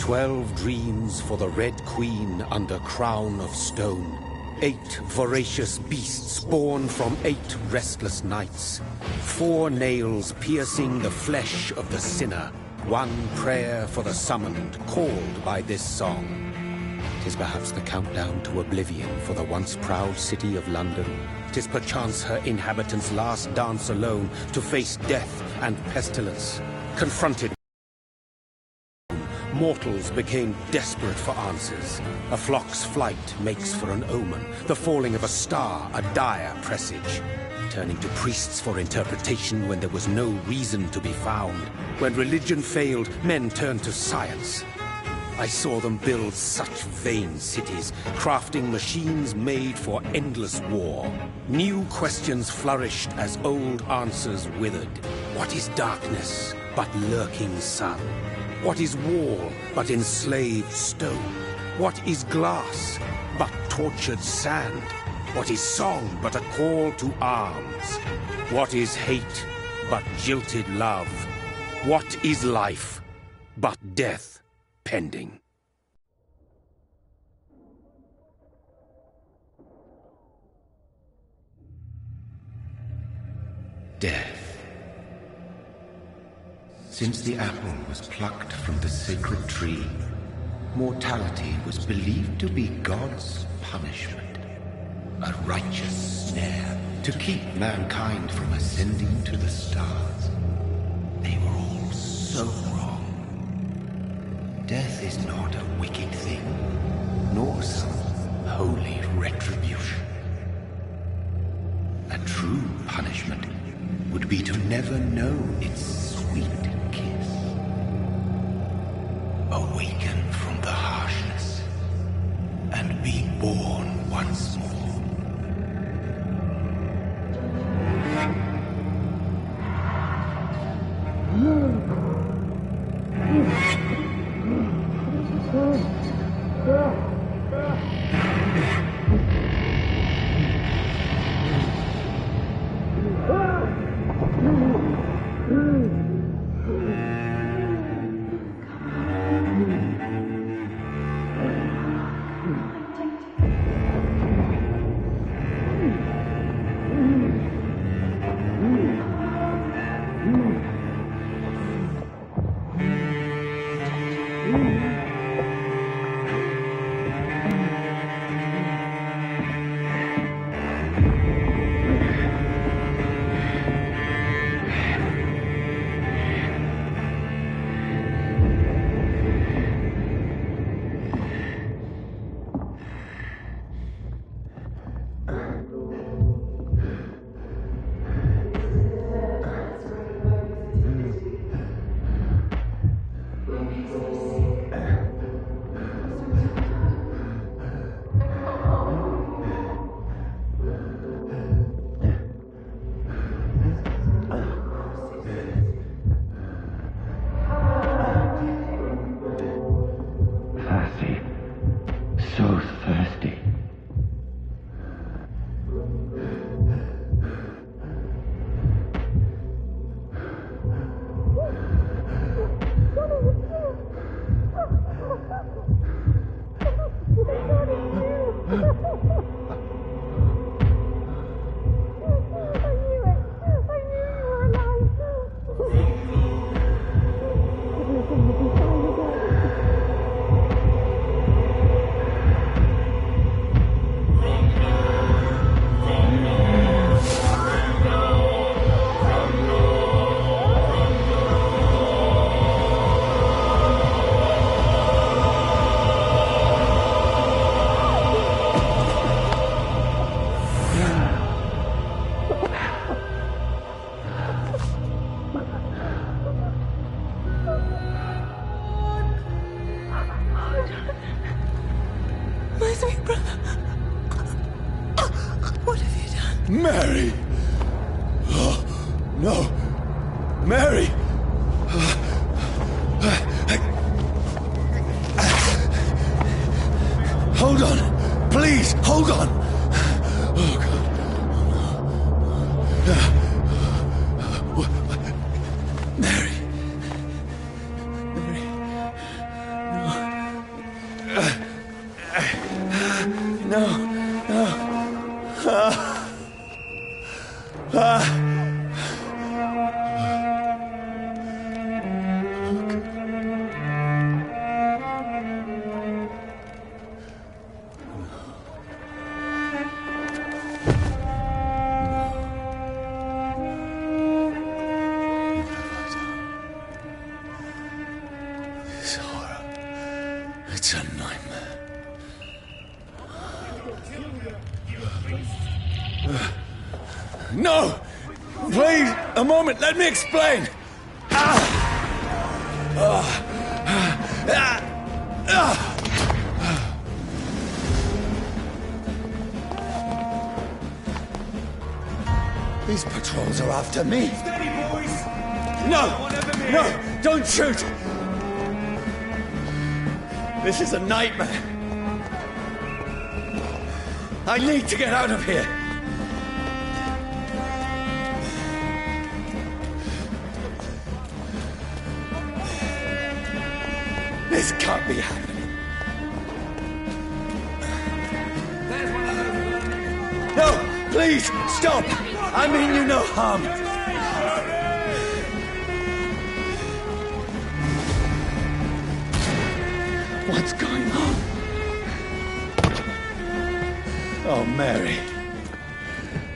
12 dreams for the Red Queen under crown of stone. 8 voracious beasts born from 8 restless nights. 4 nails piercing the flesh of the sinner. 1 prayer for the summoned, called by this song. 'Tis perhaps the countdown to oblivion for the once proud city of London. 'Tis perchance her inhabitants' last dance alone to face death and pestilence. Confronted, mortals became desperate for answers. A flock's flight makes for an omen, the falling of a star a dire presage. Turning to priests for interpretation when there was no reason to be found. When religion failed, men turned to science. I saw them build such vain cities, crafting machines made for endless war. New questions flourished as old answers withered. What is darkness but lurking sun? What is wall but enslaved stone? What is glass but tortured sand? What is song but a call to arms? What is hate but jilted love? What is life but death pending? Death. Since the apple was plucked from the sacred tree, mortality was believed to be God's punishment. A righteous snare to keep mankind from ascending to the stars. They were all so wrong. Death is not a wicked thing, nor some holy retribution. A true punishment would be to never know its sweet kiss. Awaken from the harshness and be born once more. Mary! Oh, no! Mary! Hold on! Please, hold on! Oh, God. Mary! Mary! No. No! Please, a moment, let me explain! These patrols are after me. Steady, boys! No! No! Don't shoot! This is a nightmare. I need to get out of here. This can't be happening. No! Please! Stop! I mean you no harm. What's going on? Oh, Mary.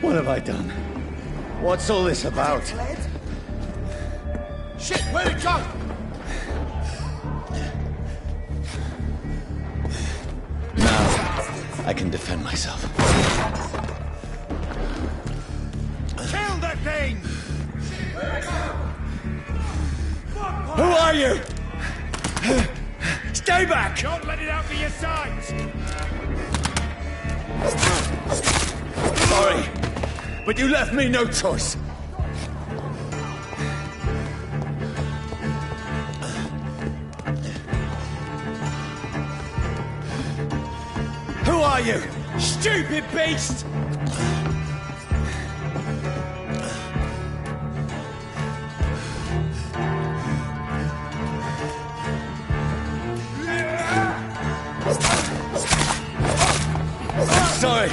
What have I done? What's all this about? Shit, where'd it go? Now, I can defend myself. Kill that thing! Who are you? Stay back! Don't let it out for your sides! Sorry, but you left me no choice. Who are you? Stupid beast! Sorry.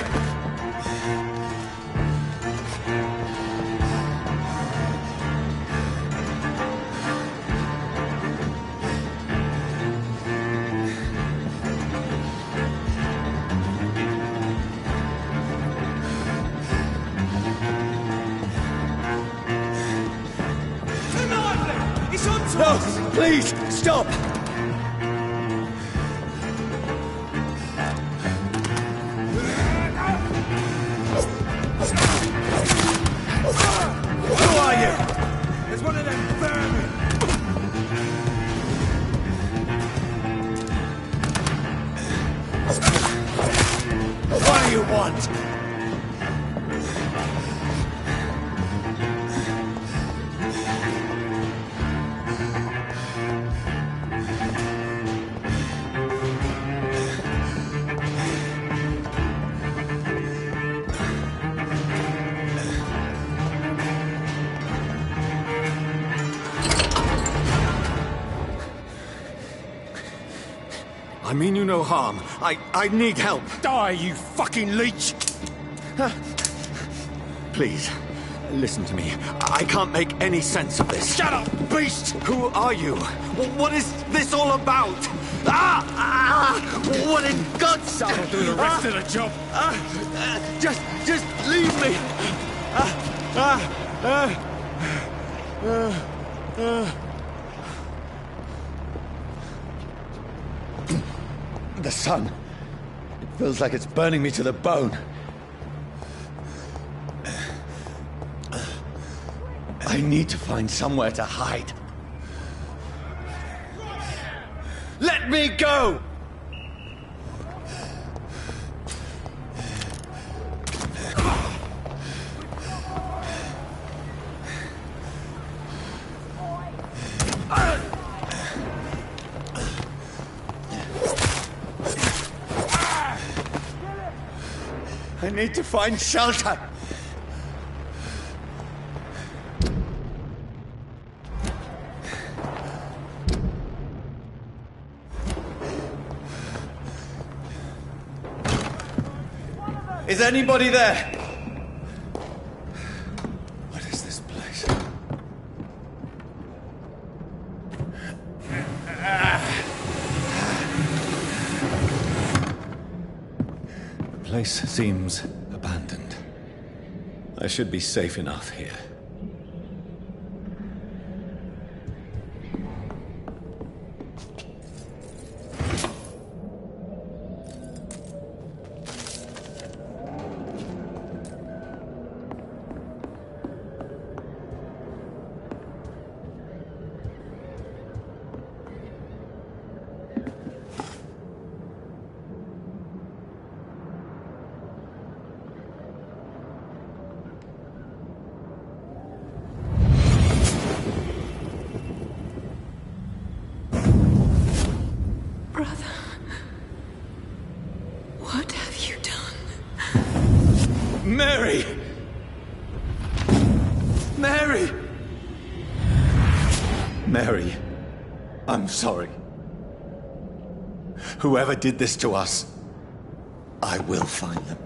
It's on to No, us! please, stop! Who are you? There's one of them vermin! What do you want? I mean you no harm. I need help. Die, you fucking leech! Please, listen to me. I can't make any sense of this. Shut up, beast! Who are you? What is this all about? What in God's name? I'll do the rest of the job. Just leave me. The sun. It feels like it's burning me to the bone. I need to find somewhere to hide. Let me go! I need to find shelter. Is anybody there? What is this place? The place seems abandoned. I should be safe enough here. Mary! Mary! Mary, I'm sorry. Whoever did this to us, I will find them.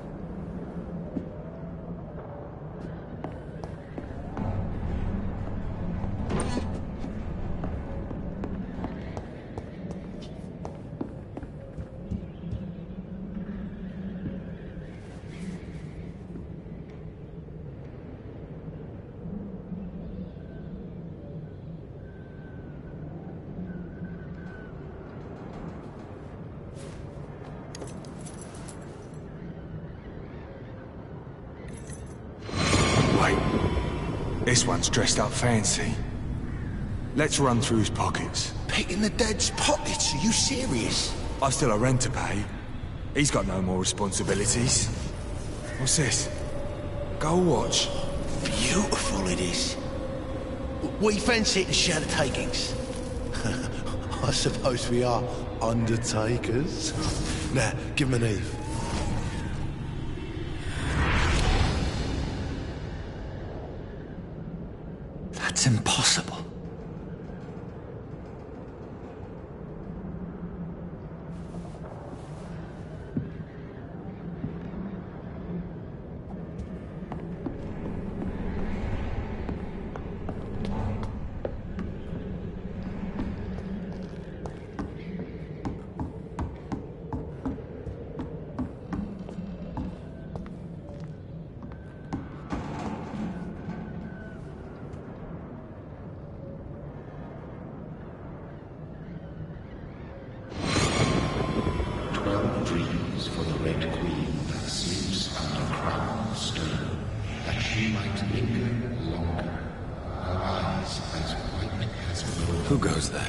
This one's dressed up fancy. Let's run through his pockets. Picking the dead's pockets? Are you serious? I've still a rent to pay. He's got no more responsibilities. What's this? Gold watch. Beautiful it is. We fancy it and share the takings. I suppose we are undertakers. Now, give him an Eve. That's impossible. Who goes there?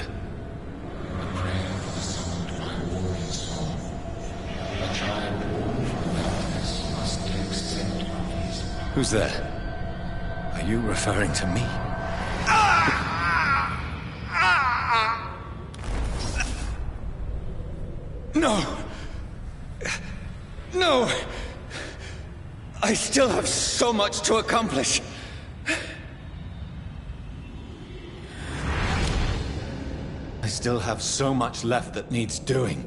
Who's there? Are you referring to me? No! No! I still have so much to accomplish. I still have so much left that needs doing.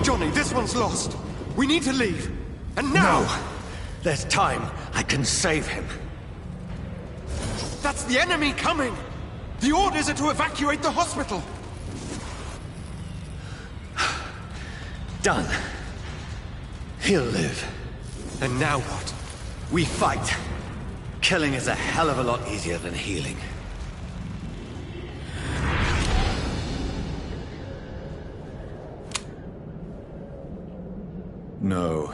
Johnny, this one's lost. We need to leave. And now! No! There's time. I can save him. That's the enemy coming! The orders are to evacuate the hospital! Done. He'll live. And now what? We fight. Killing is a hell of a lot easier than healing. No,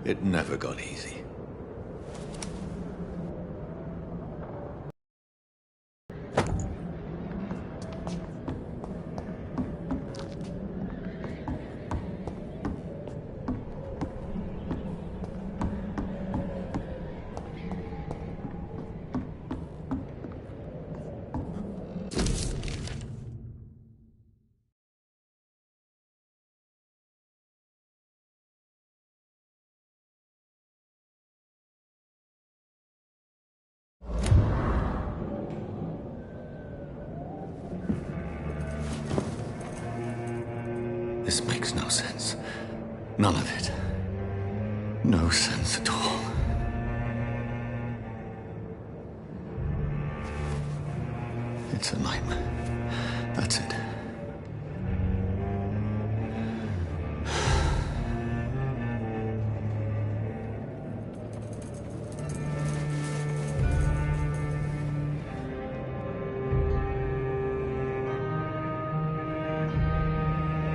it never got easy. This makes no sense. None of it. No sense at all. It's a nightmare. That's it.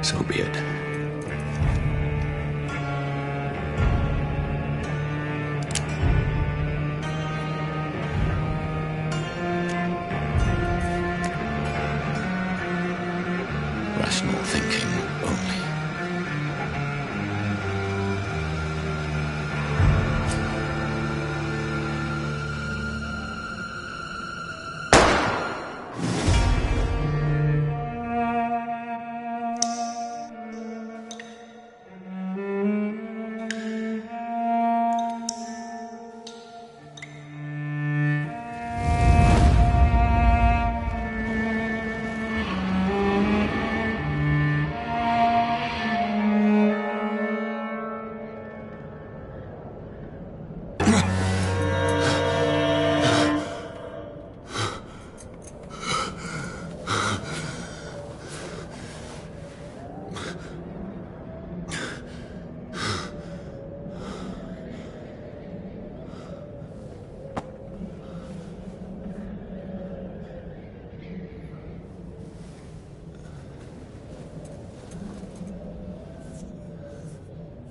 So be it. Rational thinking only.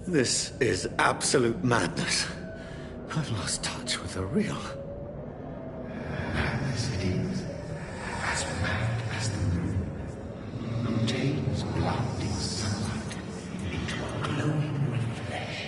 This is absolute madness. I've lost touch with the real. Madness it is, as mad as the moon, obtains blinding sunlight into a glowing red flesh.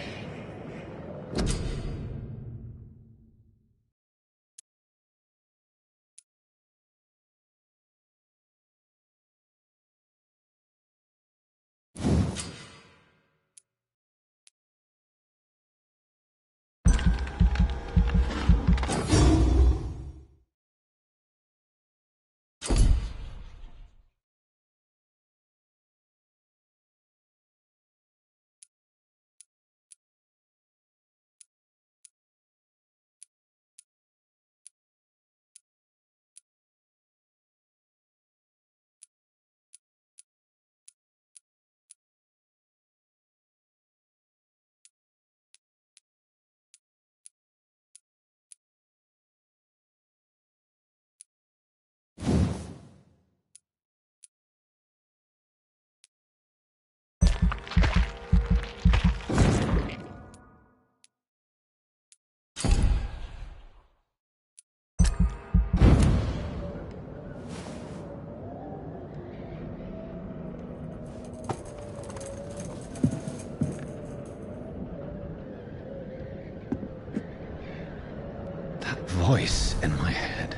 Voice in my head.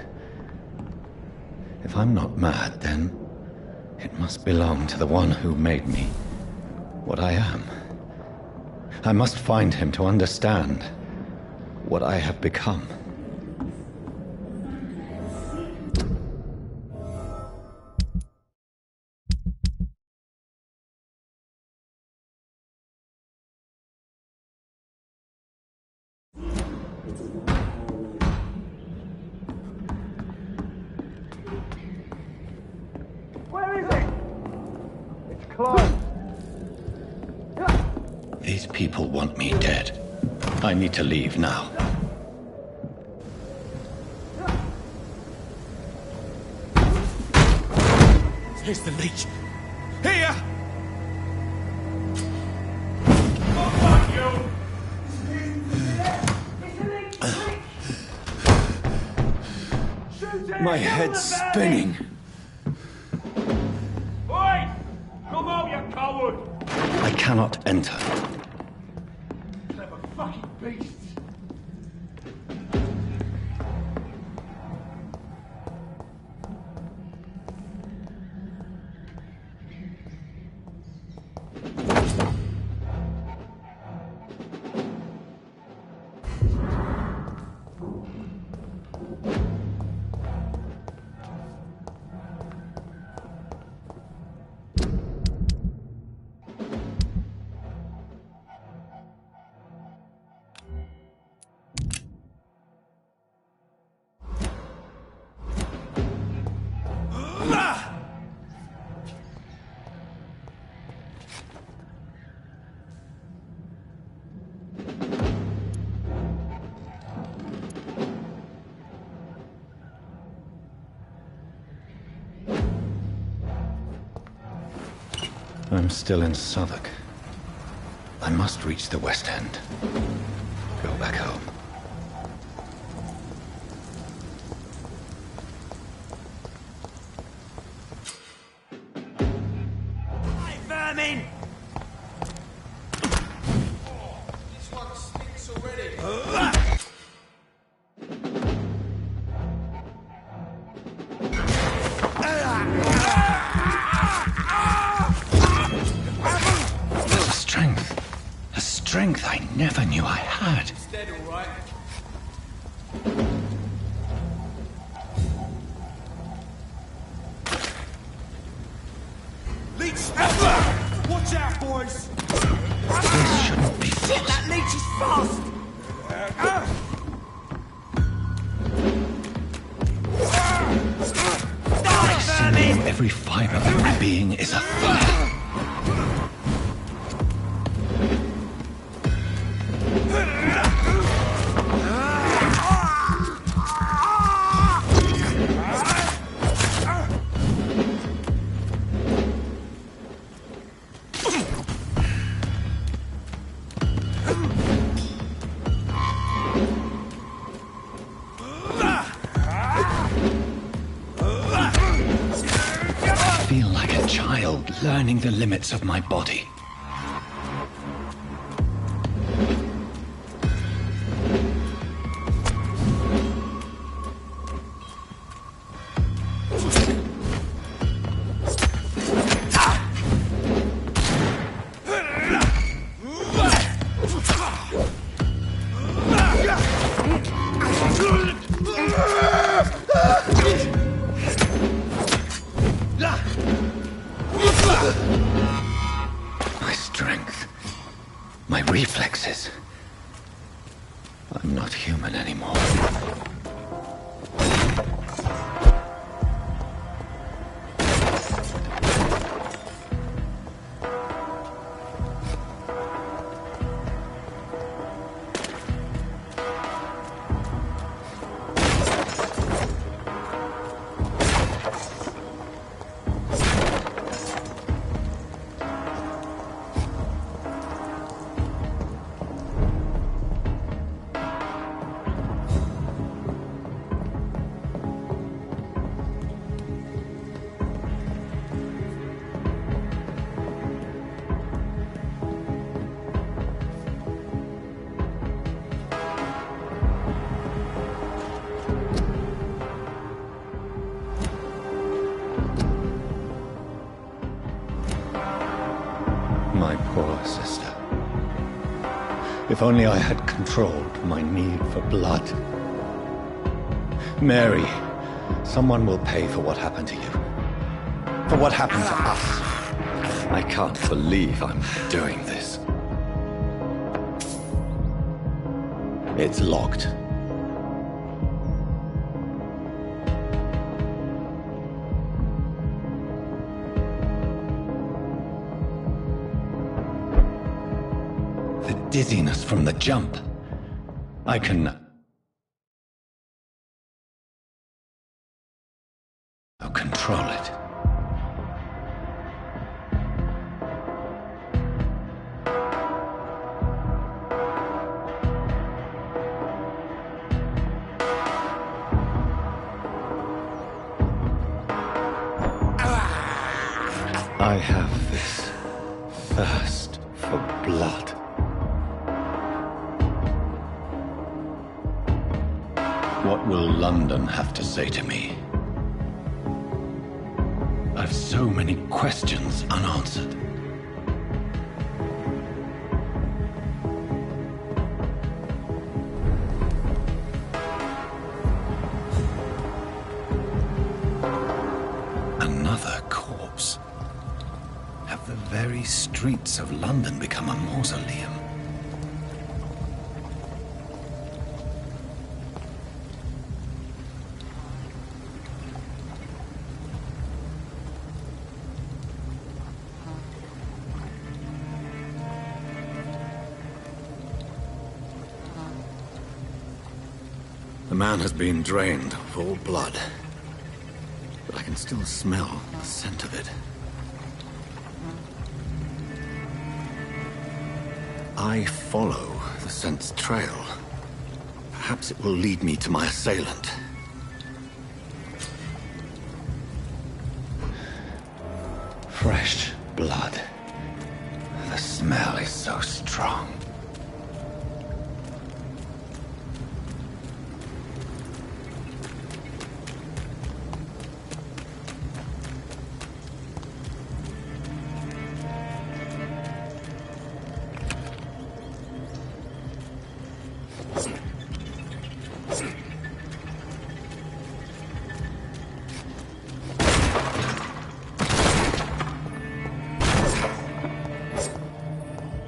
If I'm not mad, then it must belong to the one who made me what I am. I must find him to understand what I have become. These people want me dead. I need to leave now. Here's the leech. Here! My head's spinning. Oi! Come out, you coward! I cannot enter. Clever fucking beasts! I'm still in Southwark. I must reach the West End. Go back home. Hey, vermin! This one stinks already. A strength I never knew I had. It's dead, all right. Leech! Watch out, boys! This shouldn't be Shit, that leech is fast! Die, vermin! Every fiber of my being is afire. I feel like a child learning the limits of my body. My strength, my reflexes. I'm not human anymore. My poor sister. If only I had controlled my need for blood. Mary, someone will pay for what happened to you. For what happened to us. I can't believe I'm doing this. It's locked. The dizziness from the jump. I can... I'll control it. I have this thirst for blood. What will London have to say to me? I've so many questions unanswered. Another corpse. Have the very streets of London become a mausoleum? The man has been drained of all blood, but I can still smell the scent of it. I follow the scent's trail. Perhaps it will lead me to my assailant. Fresh blood. The smell is so strong.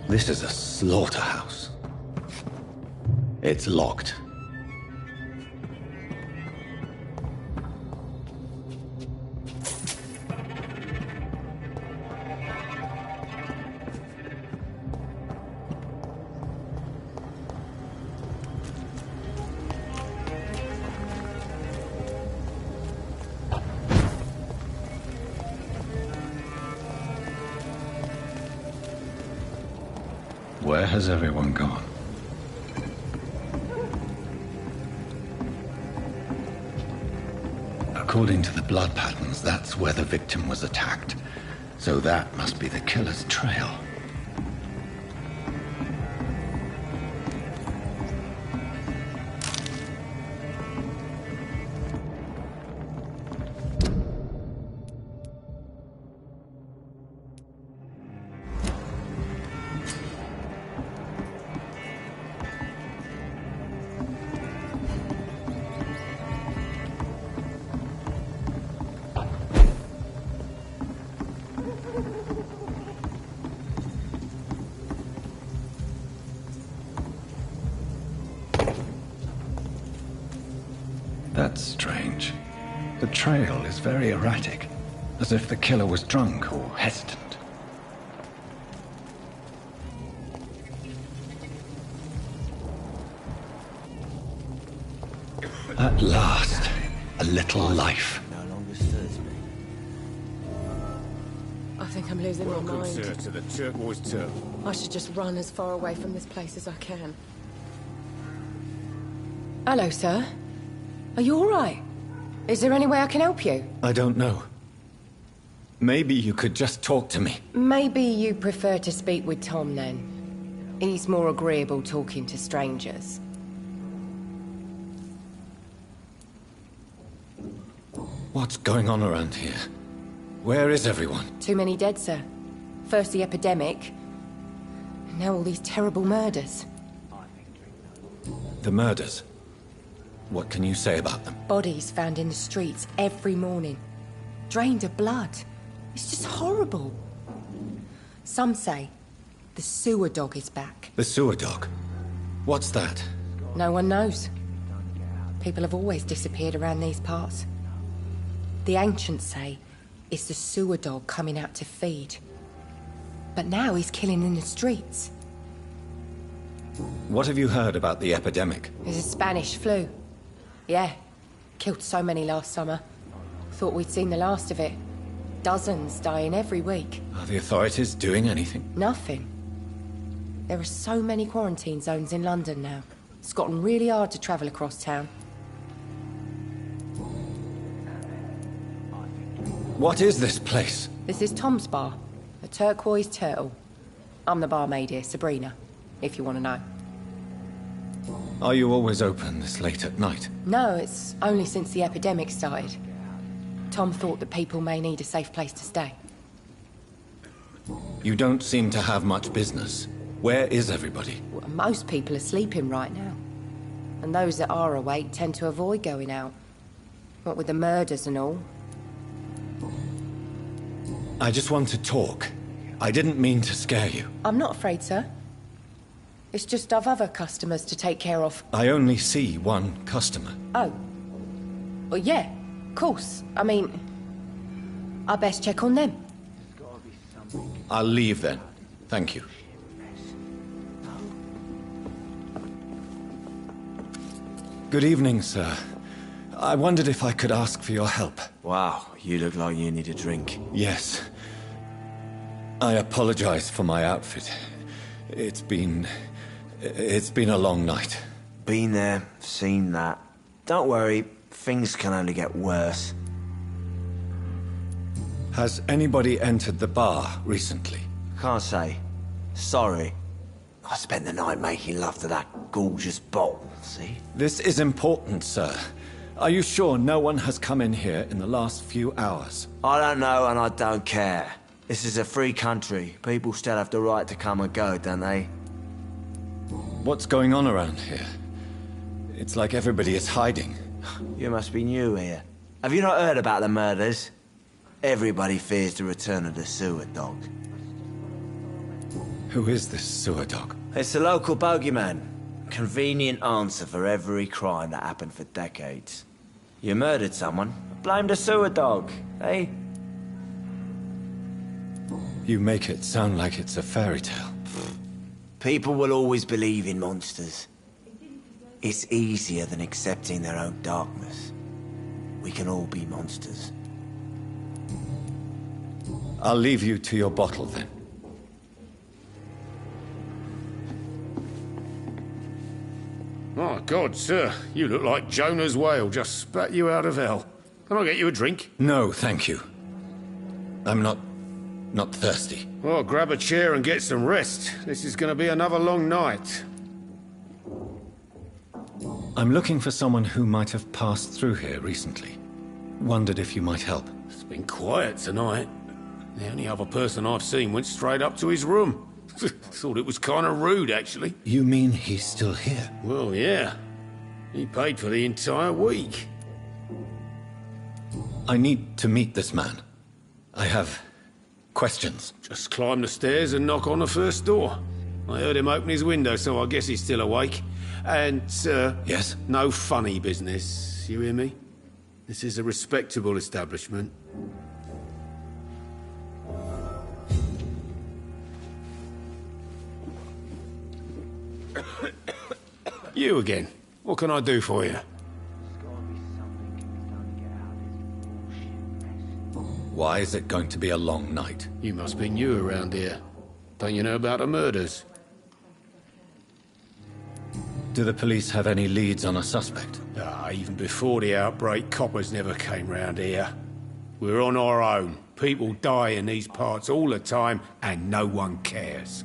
This is a slaughterhouse. It's locked. Where has everyone gone? According to the blood patterns, that's where the victim was attacked. So that must be the killer's trail. That's strange. The trail is very erratic, as if the killer was drunk or hesitant. At last, a little life. No longer stirs me. I think I'm losing my Welcome, mind. sir, to the Turquoise Turtle. I should just run as far away from this place as I can. Hello, sir. Are you all right? Is there any way I can help you? I don't know. Maybe you could just talk to me. Maybe you prefer to speak with Tom, then. He's more agreeable talking to strangers. What's going on around here? Where is everyone? Too many dead, sir. First the epidemic, and now all these terrible murders. The murders. What can you say about them? Bodies found in the streets every morning. Drained of blood. It's just horrible. Some say the sewer dog is back. The sewer dog? What's that? No one knows. People have always disappeared around these parts. The ancients say it's the sewer dog coming out to feed. But now he's killing in the streets. What have you heard about the epidemic? There's a Spanish flu. Yeah, killed so many last summer. Thought we'd seen the last of it. Dozens dying every week. Are the authorities doing anything? Nothing. There are so many quarantine zones in London now. It's gotten really hard to travel across town. What is this place? This is Tom's bar, the Turquoise Turtle. I'm the barmaid here, Sabrina, if you want to know. Are you always open this late at night? No, it's only since the epidemic started. Tom thought that people may need a safe place to stay. You don't seem to have much business. Where is everybody? Well, most people are sleeping right now. And those that are awake tend to avoid going out. What with the murders and all. I just want to talk. I didn't mean to scare you. I'm not afraid, sir. It's just I've other customers to take care of. I only see one customer. Oh. Well, yeah, of course. I mean, I best check on them. I'll leave then. Thank you. Good evening, sir. I wondered if I could ask for your help. Wow, you look like you need a drink. Yes. I apologize for my outfit. It's been a long night. Been there, seen that. Don't worry, things can only get worse. Has anybody entered the bar recently? Can't say. Sorry. I spent the night making love to that gorgeous bottle, see? This is important, sir. Are you sure no one has come in here in the last few hours? I don't know and I don't care. This is a free country. People still have the right to come and go, don't they? What's going on around here? It's like everybody is hiding. You must be new here. Have you not heard about the murders? Everybody fears the return of the sewer dog. Who is this sewer dog? It's the local bogeyman. Convenient answer for every crime that happened for decades. You murdered someone, blame the sewer dog, eh? You make it sound like it's a fairy tale. People will always believe in monsters. It's easier than accepting their own darkness. We can all be monsters. I'll leave you to your bottle then. My God, sir, you look like Jonah's whale just spat you out of hell. Can I get you a drink? No, thank you. I'm not thirsty. Well, grab a chair and get some rest. This is going to be another long night. I'm looking for someone who might have passed through here recently. Wondered if you might help. It's been quiet tonight. The only other person I've seen went straight up to his room. Thought it was kind of rude, actually. You mean he's still here? Well, yeah. He paid for the entire week. I need to meet this man. I have questions. Just climb the stairs and knock on the first door. I heard him open his window, so I guess he's still awake. And, sir... Yes? No funny business, you hear me? This is a respectable establishment. You again. What can I do for you? Why is it going to be a long night? You must be new around here. Don't you know about the murders? Do the police have any leads on a suspect? Even before the outbreak, coppers never came round here. We're on our own. People die in these parts all the time, and no one cares.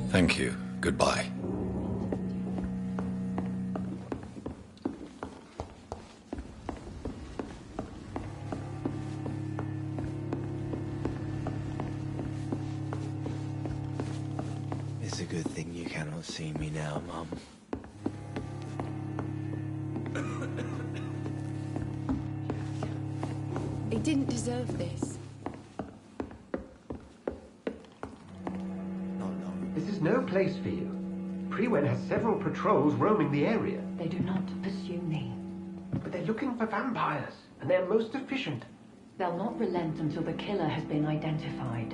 Thank you. Goodbye. It's a good thing you cannot see me now, Mum. He didn't deserve this. This is no place for you. Prewen has several patrols roaming the area. They do not pursue me. But they're looking for vampires, and they're most efficient. They'll not relent until the killer has been identified.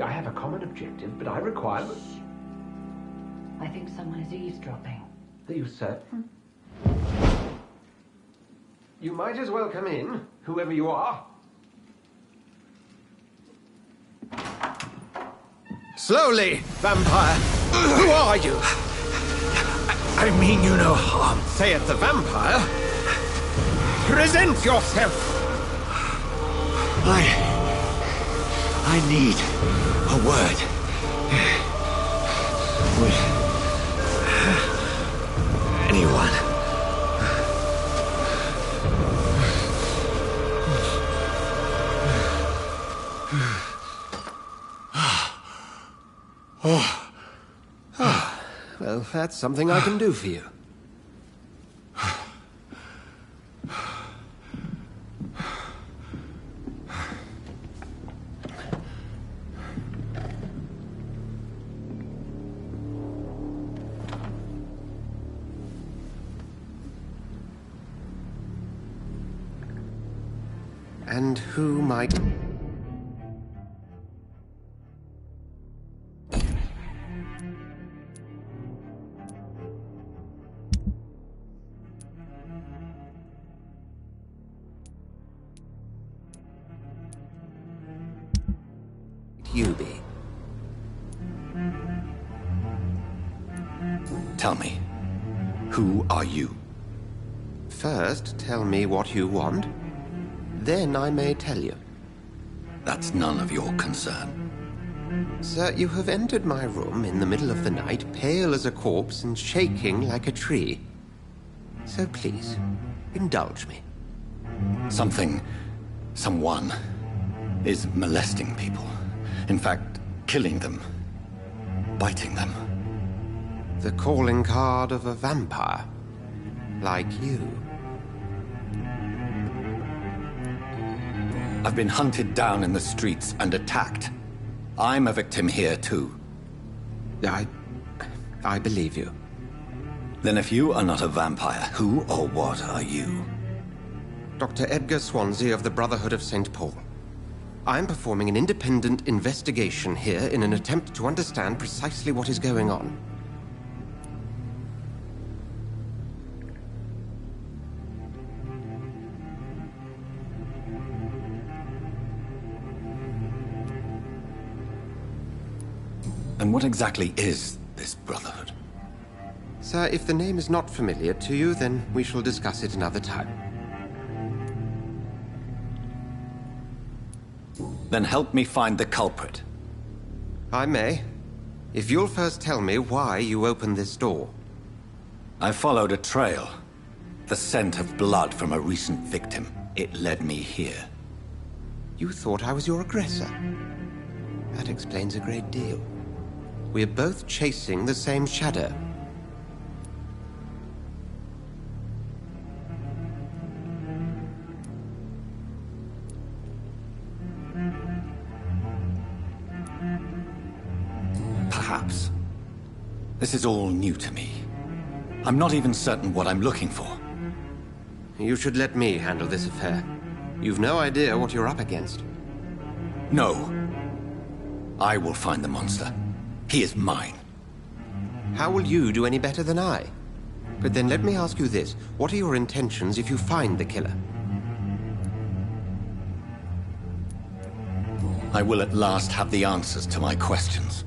I have a common objective, but I require... I think someone is eavesdropping. Are you certain? You might as well come in, whoever you are. Slowly, vampire. Who are you? I mean you no harm. Say it, the vampire. Present yourself. I need a word. With anyone. Well, that's something I can do for you. And who might... you be? Tell me, who are you? First, tell me what you want. Then I may tell you. That's none of your concern. Sir, you have entered my room in the middle of the night, pale as a corpse and shaking like a tree. So please, indulge me. Someone is molesting people. In fact, killing them. Biting them. The calling card of a vampire. Like you. I've been hunted down in the streets and attacked. I'm a victim here, too. I believe you. Then if you are not a vampire, who or what are you? Dr. Edgar Swansea of the Brotherhood of St. Paul. I'm performing an independent investigation here in an attempt to understand precisely what is going on. And what exactly is this Brotherhood? Sir, if the name is not familiar to you, then we shall discuss it another time. Then help me find the culprit. I may. If you'll first tell me why you opened this door. I followed a trail. The scent of blood from a recent victim. It led me here. You thought I was your aggressor. That explains a great deal. We're both chasing the same shadow. Perhaps. This is all new to me. I'm not even certain what I'm looking for. You should let me handle this affair. You've no idea what you're up against. No. I will find the monster. He is mine. How will you do any better than I? But then let me ask you this. What are your intentions if you find the killer? I will at last have the answers to my questions.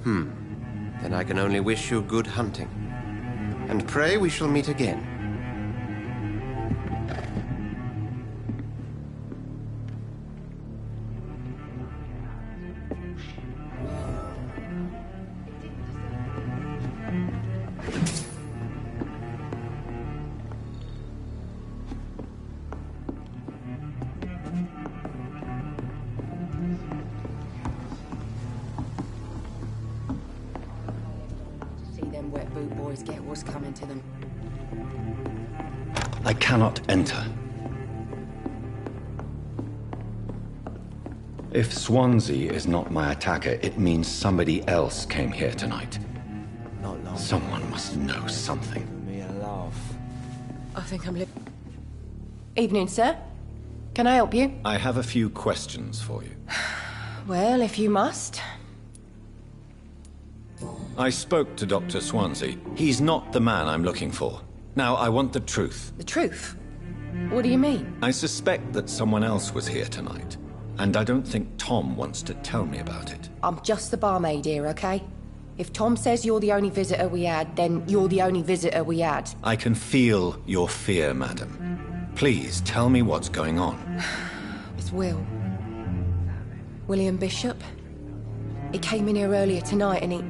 Then I can only wish you good hunting. And pray we shall meet again. Get what's coming to them. I cannot enter. If Swansea is not my attacker, it means somebody else came here tonight. Not long. Someone must know something. Me a laugh. I think I'm Evening, sir. Can I help you? I have a few questions for you. Well, if you must. I spoke to Dr. Swansea. He's not the man I'm looking for. Now, I want the truth. The truth? What do you mean? I suspect that someone else was here tonight. And I don't think Tom wants to tell me about it. I'm just the barmaid here, okay? If Tom says you're the only visitor we had, then you're the only visitor we had. I can feel your fear, madam. Please, tell me what's going on. It's Will. William Bishop. He came in here earlier tonight and he...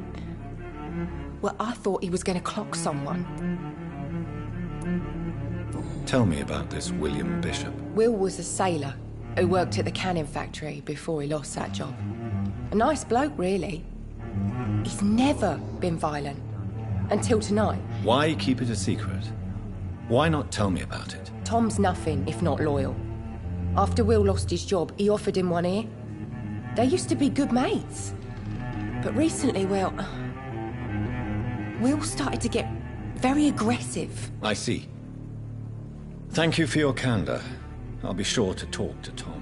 Well, I thought he was going to clock someone. Tell me about this William Bishop. Will was a sailor who worked at the canning factory before he lost that job. A nice bloke, really. He's never been violent. Until tonight. Why keep it a secret? Why not tell me about it? Tom's nothing if not loyal. After Will lost his job, he offered him one ear. They used to be good mates. But recently, well... Will started to get very aggressive. I see. Thank you for your candor. I'll be sure to talk to Tom.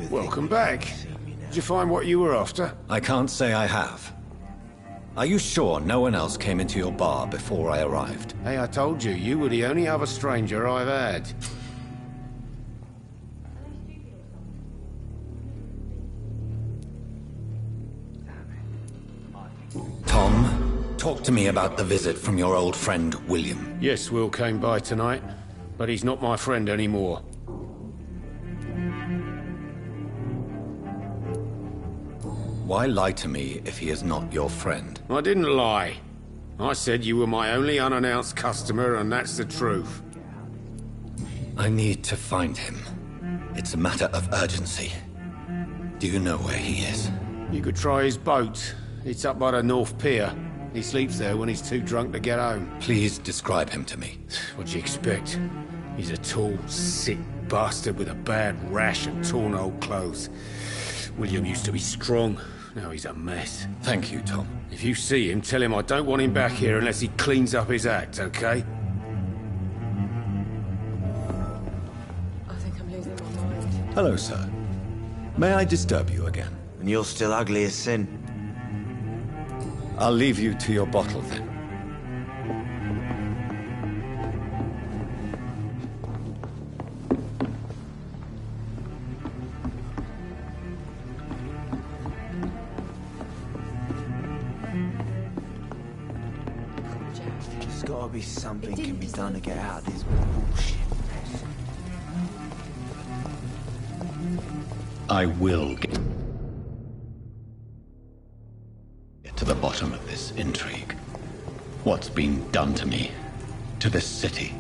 Welcome back. Did you find what you were after? I can't say I have. Are you sure no one else came into your bar before I arrived? Hey, I told you, you were the only other stranger I've had. Tom, talk to me about the visit from your old friend, William. Yes, Will came by tonight, but he's not my friend anymore. Why lie to me if he is not your friend? I didn't lie. I said you were my only unannounced customer, and that's the truth. I need to find him. It's a matter of urgency. Do you know where he is? You could try his boat. It's up by the North Pier. He sleeps there when he's too drunk to get home. Please describe him to me. What'd you expect? He's a tall, sick bastard with a bad rash and torn old clothes. William used to be strong. Now he's a mess. Thank you, Tom. If you see him, tell him I don't want him back here unless he cleans up his act, okay? I think I'm losing my mind. Hello, sir. May I disturb you again? And you're still ugly as sin. I'll leave you to your bottle, then. There's gotta be something can be done to get out of this bullshit mess. I will get to the bottom of this intrigue. What's been done to me, to this city.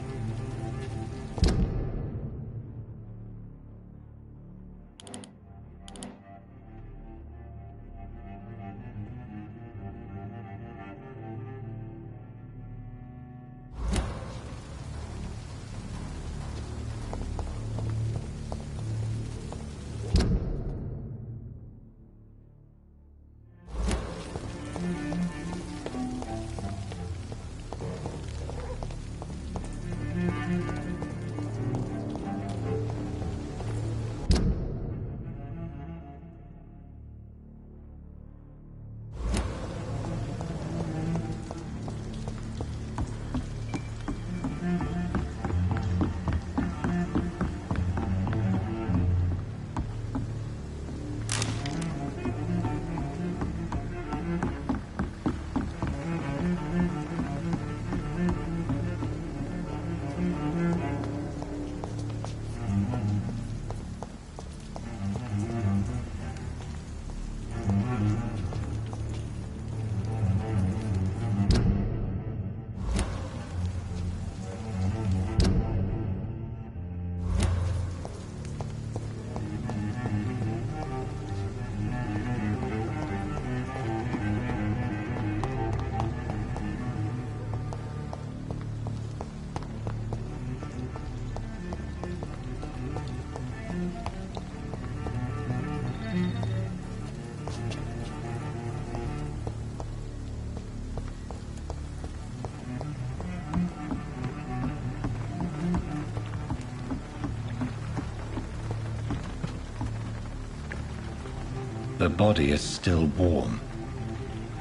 The body is still warm.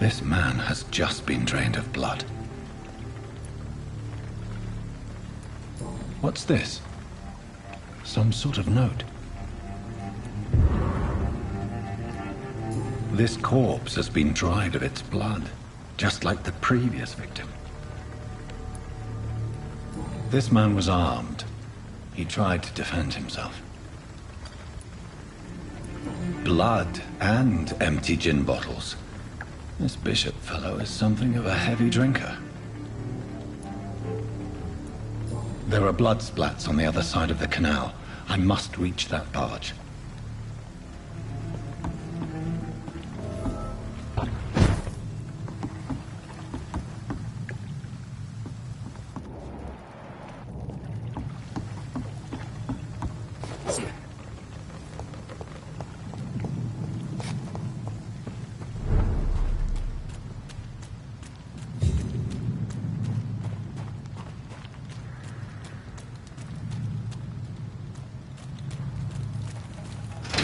This man has just been drained of blood. What's this? Some sort of note. This corpse has been dried of its blood, just like the previous victim. This man was armed. He tried to defend himself. Blood and empty gin bottles. This bishop fellow is something of a heavy drinker. There are blood splats on the other side of the canal. I must reach that barge.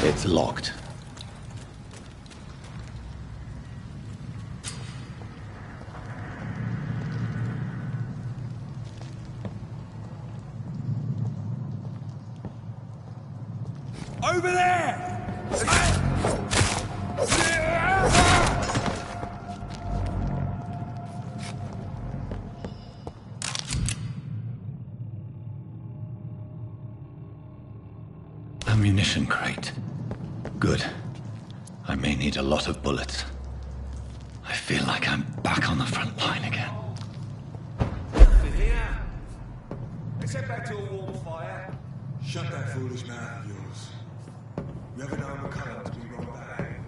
It's locked. Over there! Ammunition crate. Good. I may need a lot of bullets. I feel like I'm back on the front line again. Here. Let's head back to a warm fire. Shut that foolish mouth of yours. We haven't known McCullum to be right back.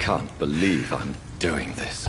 can't believe I'm doing this.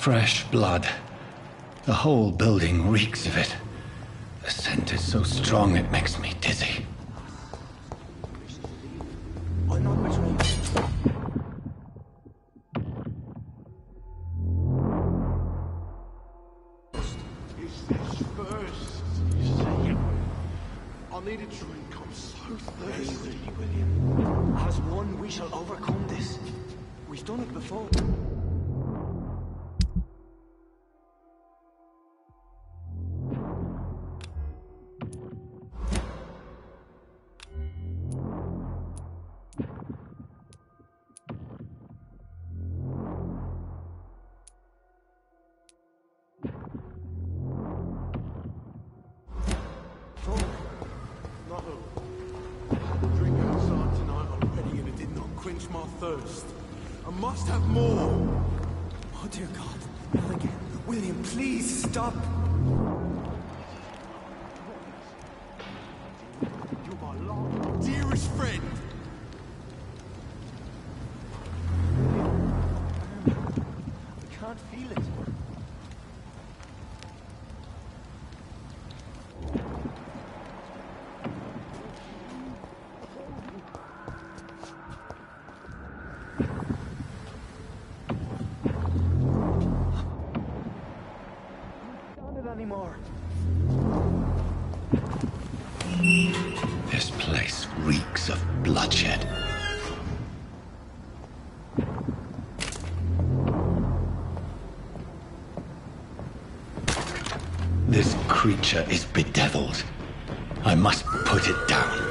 Fresh blood. The whole building reeks of it. The scent is so strong it makes me dizzy. I'm not betraying you. Is this first? You see? I need a drink. I'm so thirsty. William. As one, we shall overcome this. We've done it before. Drink outside tonight already and it did not quench my thirst. I must have more. Oh dear God, not again. William, please stop. You're my long, dearest friend. I can't feel it. Anymore. This place reeks of bloodshed. This creature is bedeviled. I must put it down.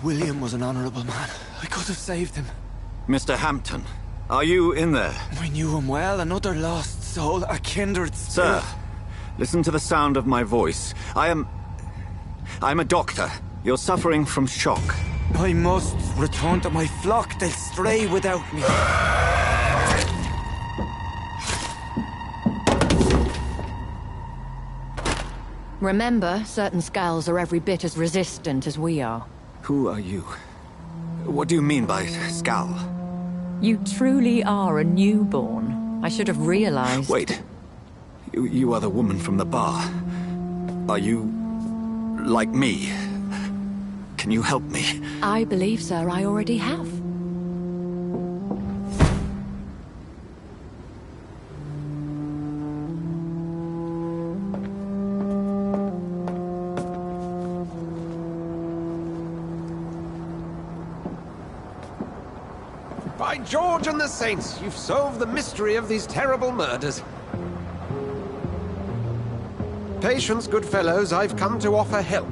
William was an honorable man. I could have saved him. Mr. Hampton, are you in there? We knew him well, another lost soul, a kindred spirit. Sir, listen to the sound of my voice. I'm a doctor. You're suffering from shock. I must return to my flock. They'll stray without me. Remember, certain skulls are every bit as resistant as we are. Who are you? What do you mean by Skal? You truly are a newborn. I should have realized. Wait. You are the woman from the bar. Are you... like me? Can you help me? I believe, sir, I already have. By George and the Saints, you've solved the mystery of these terrible murders. Patience, good fellows, I've come to offer help.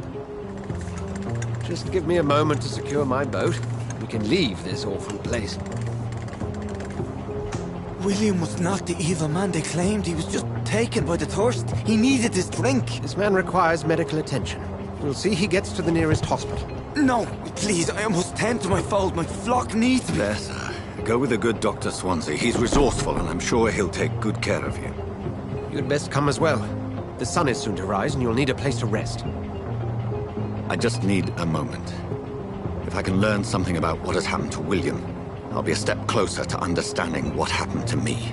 Just give me a moment to secure my boat. We can leave this awful place. William was not the evil man they claimed. He was just taken by the thirst. He needed his drink. This man requires medical attention. We'll see he gets to the nearest hospital. No, please, I must tend to my fold. My flock needs me. There, sir. Go with the good Dr. Swansea. He's resourceful, and I'm sure he'll take good care of you. You'd best come as well. The sun is soon to rise, and you'll need a place to rest. I just need a moment. If I can learn something about what has happened to William, I'll be a step closer to understanding what happened to me.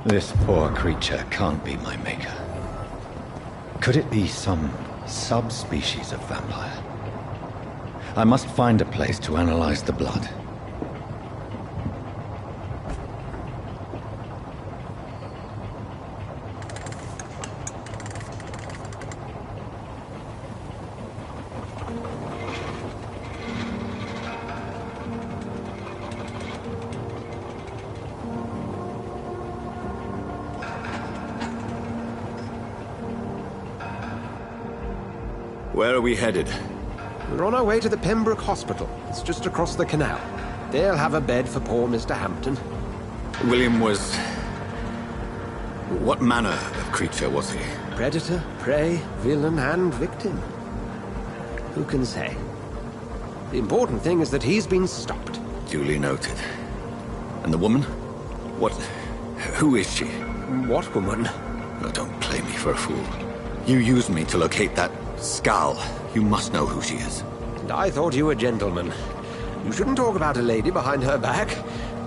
This poor creature can't be my maker. Could it be some subspecies of vampire? I must find a place to analyze the blood. Where are we headed? We're on our way to the Pembroke Hospital. It's just across the canal. They'll have a bed for poor Mr. Hampton. William was... what manner of creature was he? Predator, prey, villain, and victim. Who can say? The important thing is that he's been stopped. Duly noted. And the woman? What... who is she? What woman? Oh, don't play me for a fool. You used me to locate that Skal. You must know who she is. And I thought you a gentleman. You shouldn't talk about a lady behind her back,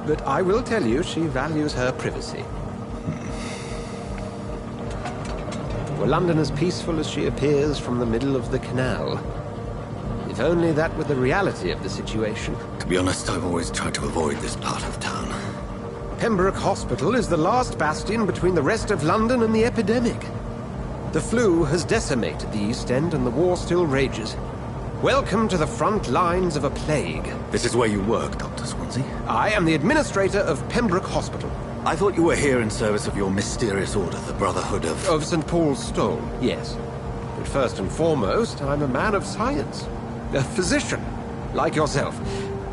but I will tell you she values her privacy. Were London as peaceful as she appears from the middle of the canal? If only that were the reality of the situation. To be honest, I've always tried to avoid this part of town. Pembroke Hospital is the last bastion between the rest of London and the epidemic. The flu has decimated the East End and the war still rages. Welcome to the front lines of a plague. This is where you work, Dr. Swansea? I am the administrator of Pembroke Hospital. I thought you were here in service of your mysterious order, the Brotherhood of... Of St. Paul's Stone, yes. But first and foremost, I'm a man of science. A physician, like yourself,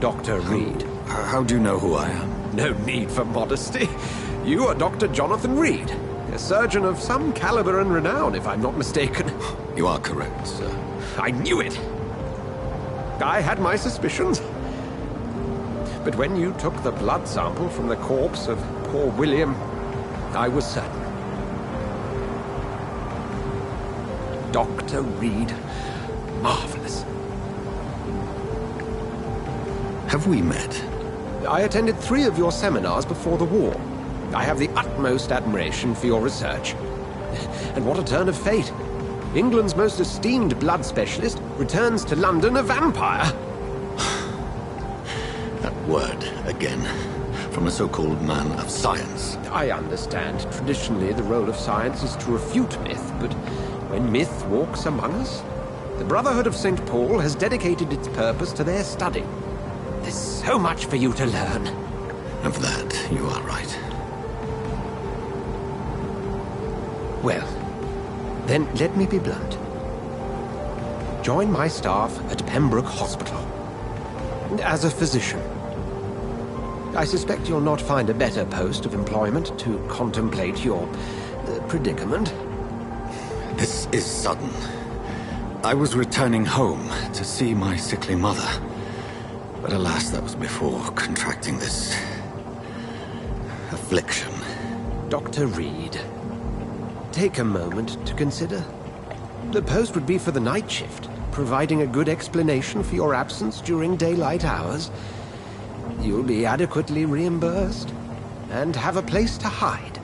Dr. Reed. How do you know who I am? No need for modesty. You are Dr. Jonathan Reed. A surgeon of some caliber and renown, if I'm not mistaken. You are correct, sir. I knew it! I had my suspicions. But when you took the blood sample from the corpse of poor William, I was certain. Dr. Reed. Marvelous. Have we met? I attended 3 of your seminars before the war. I have the utmost admiration for your research. And what a turn of fate. England's most esteemed blood specialist returns to London a vampire. word again. From a so-called man of science. I understand. Traditionally, the role of science is to refute myth, but when myth walks among us, the Brotherhood of St. Paul has dedicated its purpose to their study. There's so much for you to learn. Of that, you are right. Well, then let me be blunt. Join my staff at Pembroke Hospital. As a physician. I suspect you'll not find a better post of employment to contemplate your predicament. This is sudden. I was returning home to see my sickly mother. But alas, that was before contracting this affliction. Dr. Reed, take a moment to consider. The post would be for the night shift, providing a good explanation for your absence during daylight hours. You'll be adequately reimbursed, and have a place to hide.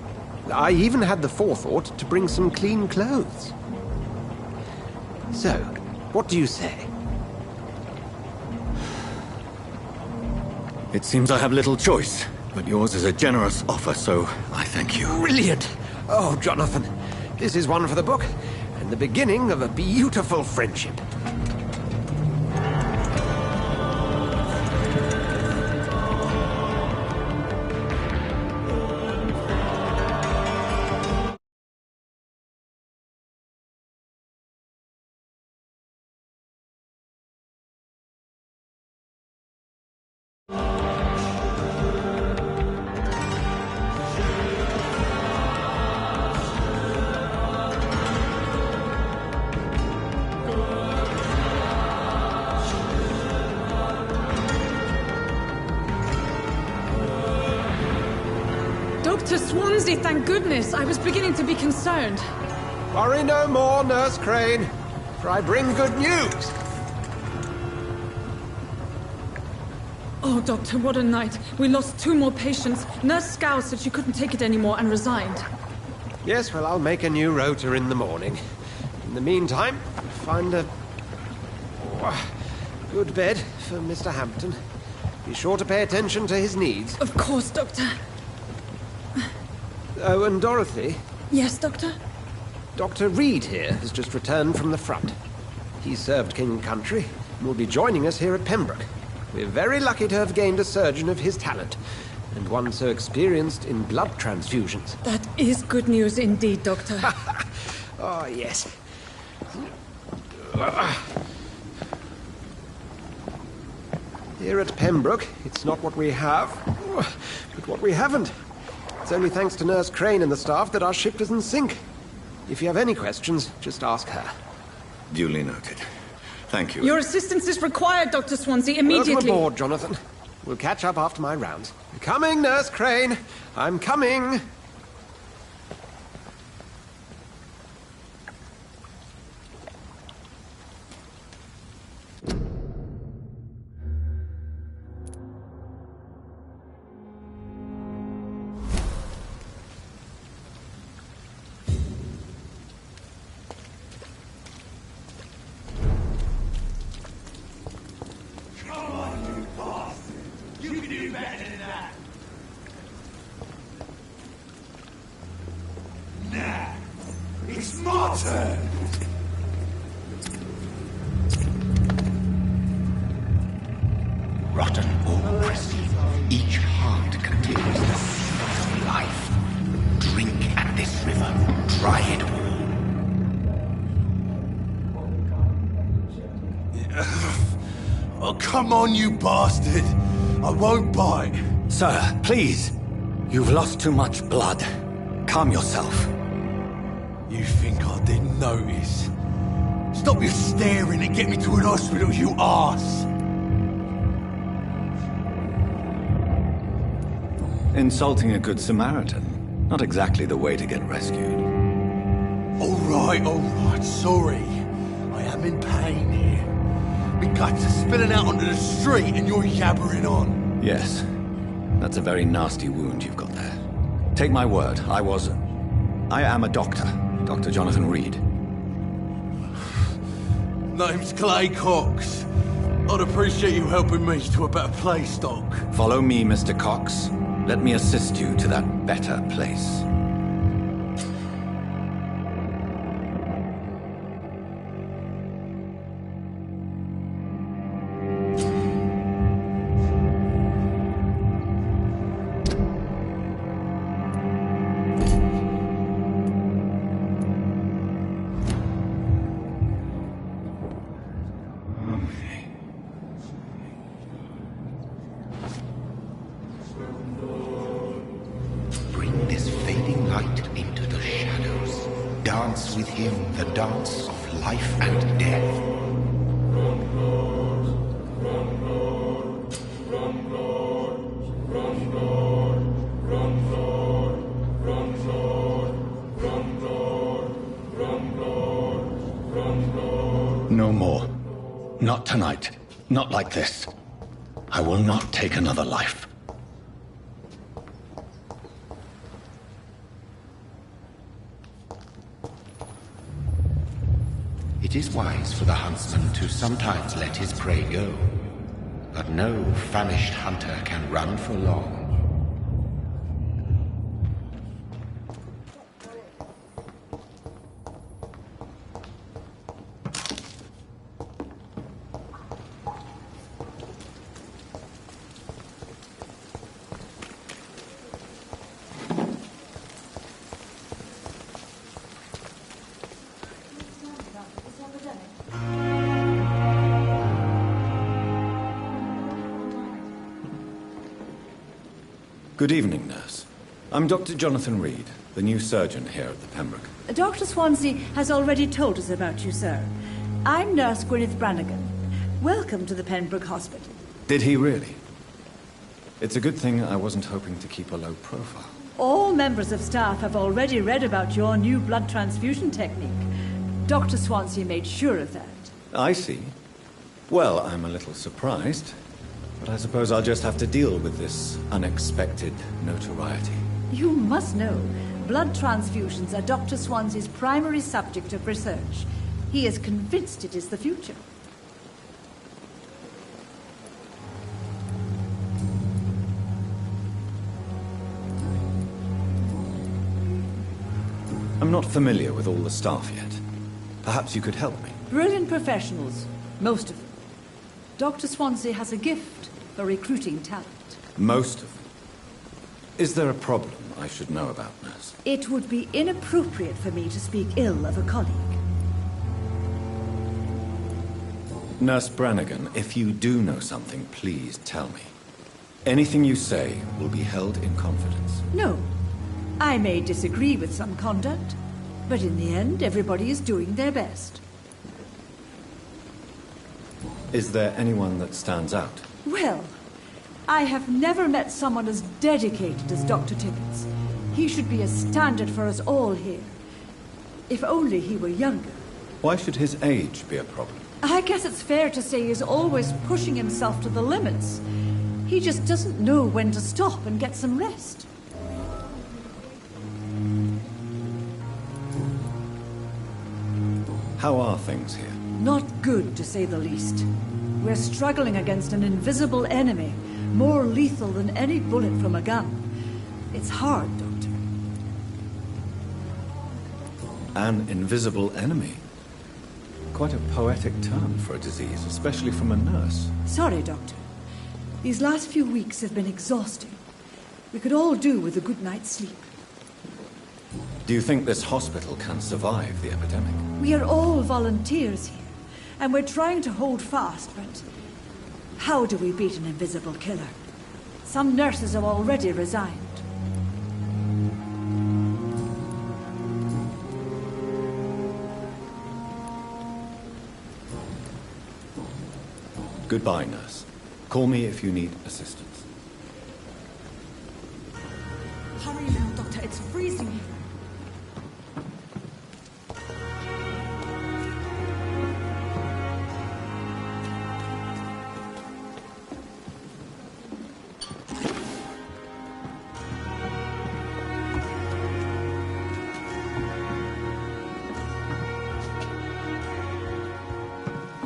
I even had the forethought to bring some clean clothes. So, what do you say? It seems I have little choice, but yours is a generous offer, so I thank you. Brilliant! Oh, Jonathan, this is one for the book, and the beginning of a beautiful friendship. Dr. Swansea, thank goodness. I was beginning to be concerned. Worry no more, Nurse Crane, for I bring good news. Oh, Doctor, what a night. We lost 2 more patients. Nurse Scow said she couldn't take it anymore and resigned. Yes, well, I'll make a new rota in the morning. In the meantime, find a good bed for Mr. Hampton. Be sure to pay attention to his needs. Of course, Doctor. Oh, and Dorothy? Yes, Doctor? Dr. Reed here has just returned from the front. He served King and Country and will be joining us here at Pembroke. We're very lucky to have gained a surgeon of his talent, and one so experienced in blood transfusions. That is good news indeed, Doctor. Oh, yes. Here at Pembroke, it's not what we have, but what we haven't. It's only thanks to Nurse Crane and the staff that our ship doesn't sink. If you have any questions, just ask her. Duly noted. Thank you. Your assistance is required, Dr. Swansea, immediately. Welcome aboard, Jonathan. We'll catch up after my rounds. Coming, Nurse Crane. I'm coming. Rotten or pristine, each heart contains the seed of life. Drink at this river, try it all. Oh, come on, you bastard! I won't bite. Sir, please. You've lost too much blood. Calm yourself. You think I didn't notice? Stop your staring and get me to an hospital, you arse! Insulting a good Samaritan. Not exactly the way to get rescued. All right, sorry. I am in pain here. My guts are spilling out onto the street and you're yabbering on. Yes. That's a very nasty wound you've got there. Take my word, I am a doctor. Dr. Jonathan Reed. Name's Clay Cox. I'd appreciate you helping me to a better place, Doc. Follow me, Mr. Cox. Let me assist you to that better place. Bring this fading light into the shadows. Dance with him the dance of life and death. No more. Not tonight. Not like this. I will not take another life. It is wise for the huntsman to sometimes let his prey go, but no famished hunter can run for long. Good evening, nurse. I'm Dr. Jonathan Reed, the new surgeon here at the Pembroke. Dr. Swansea has already told us about you, sir. I'm Nurse Gwyneth Brannigan. Welcome to the Pembroke Hospital. Did he really? It's a good thing I wasn't hoping to keep a low profile. All members of staff have already read about your new blood transfusion technique. Dr. Swansea made sure of that. I see. Well, I'm a little surprised, but I suppose I'll just have to deal with this unexpected notoriety. You must know, blood transfusions are Dr. Swansea's primary subject of research. He is convinced it is the future. I'm not familiar with all the staff yet. Perhaps you could help me. Brilliant professionals, most of them. Dr. Swansea has a gift for recruiting talent. Most of them. Is there a problem I should know about, nurse? It would be inappropriate for me to speak ill of a colleague. Nurse Brannigan, if you do know something, please tell me. Anything you say will be held in confidence. No. I may disagree with some conduct, but in the end, everybody is doing their best. Is there anyone that stands out? Well, I have never met someone as dedicated as Dr. Tibbets. He should be a standard for us all here. If only he were younger. Why should his age be a problem? I guess it's fair to say he's always pushing himself to the limits. He just doesn't know when to stop and get some rest. How are things here? Not good, to say the least. We're struggling against an invisible enemy, more lethal than any bullet from a gun. It's hard, Doctor. An invisible enemy? Quite a poetic term for a disease, especially from a nurse. Sorry, Doctor. These last few weeks have been exhausting. We could all do with a good night's sleep. Do you think this hospital can survive the epidemic? We are all volunteers here, and we're trying to hold fast, but how do we beat an invisible killer? Some nurses have already resigned. Goodbye, nurse. Call me if you need assistance. Hurry now, Doctor. It's freezing here.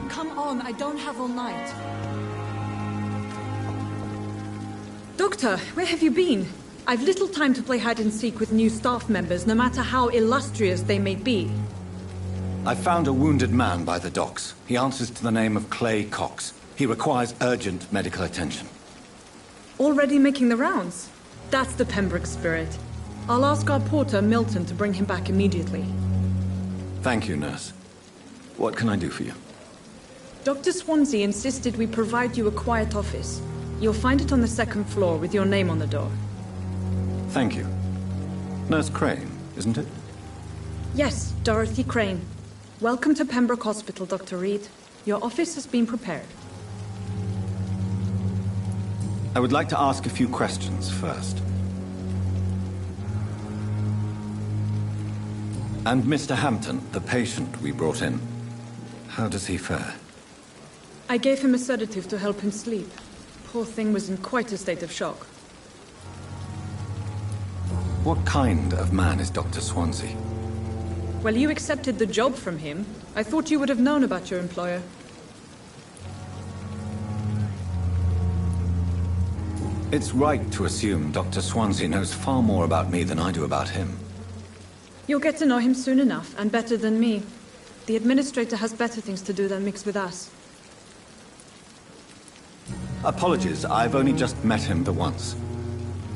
Come on, I don't have all night. Doctor, where have you been? I've little time to play hide and seek with new staff members, no matter how illustrious they may be. I found a wounded man by the docks. He answers to the name of Clay Cox. He requires urgent medical attention. Already making the rounds? That's the Pembroke spirit. I'll ask our porter, Milton, to bring him back immediately. Thank you, nurse. What can I do for you? Dr. Swansea insisted we provide you a quiet office. You'll find it on the second floor with your name on the door. Thank you. Nurse Crane, isn't it? Yes, Dorothy Crane. Welcome to Pembroke Hospital, Dr. Reed. Your office has been prepared. I would like to ask a few questions first. And Mr. Hampton, the patient we brought in, how does he fare? I gave him a sedative to help him sleep. Poor thing was in quite a state of shock. What kind of man is Dr. Swansea? Well, you accepted the job from him. I thought you would have known about your employer. It's right to assume Dr. Swansea knows far more about me than I do about him. You'll get to know him soon enough, and better than me. The administrator has better things to do than mix with us. Apologies, I've only just met him the once.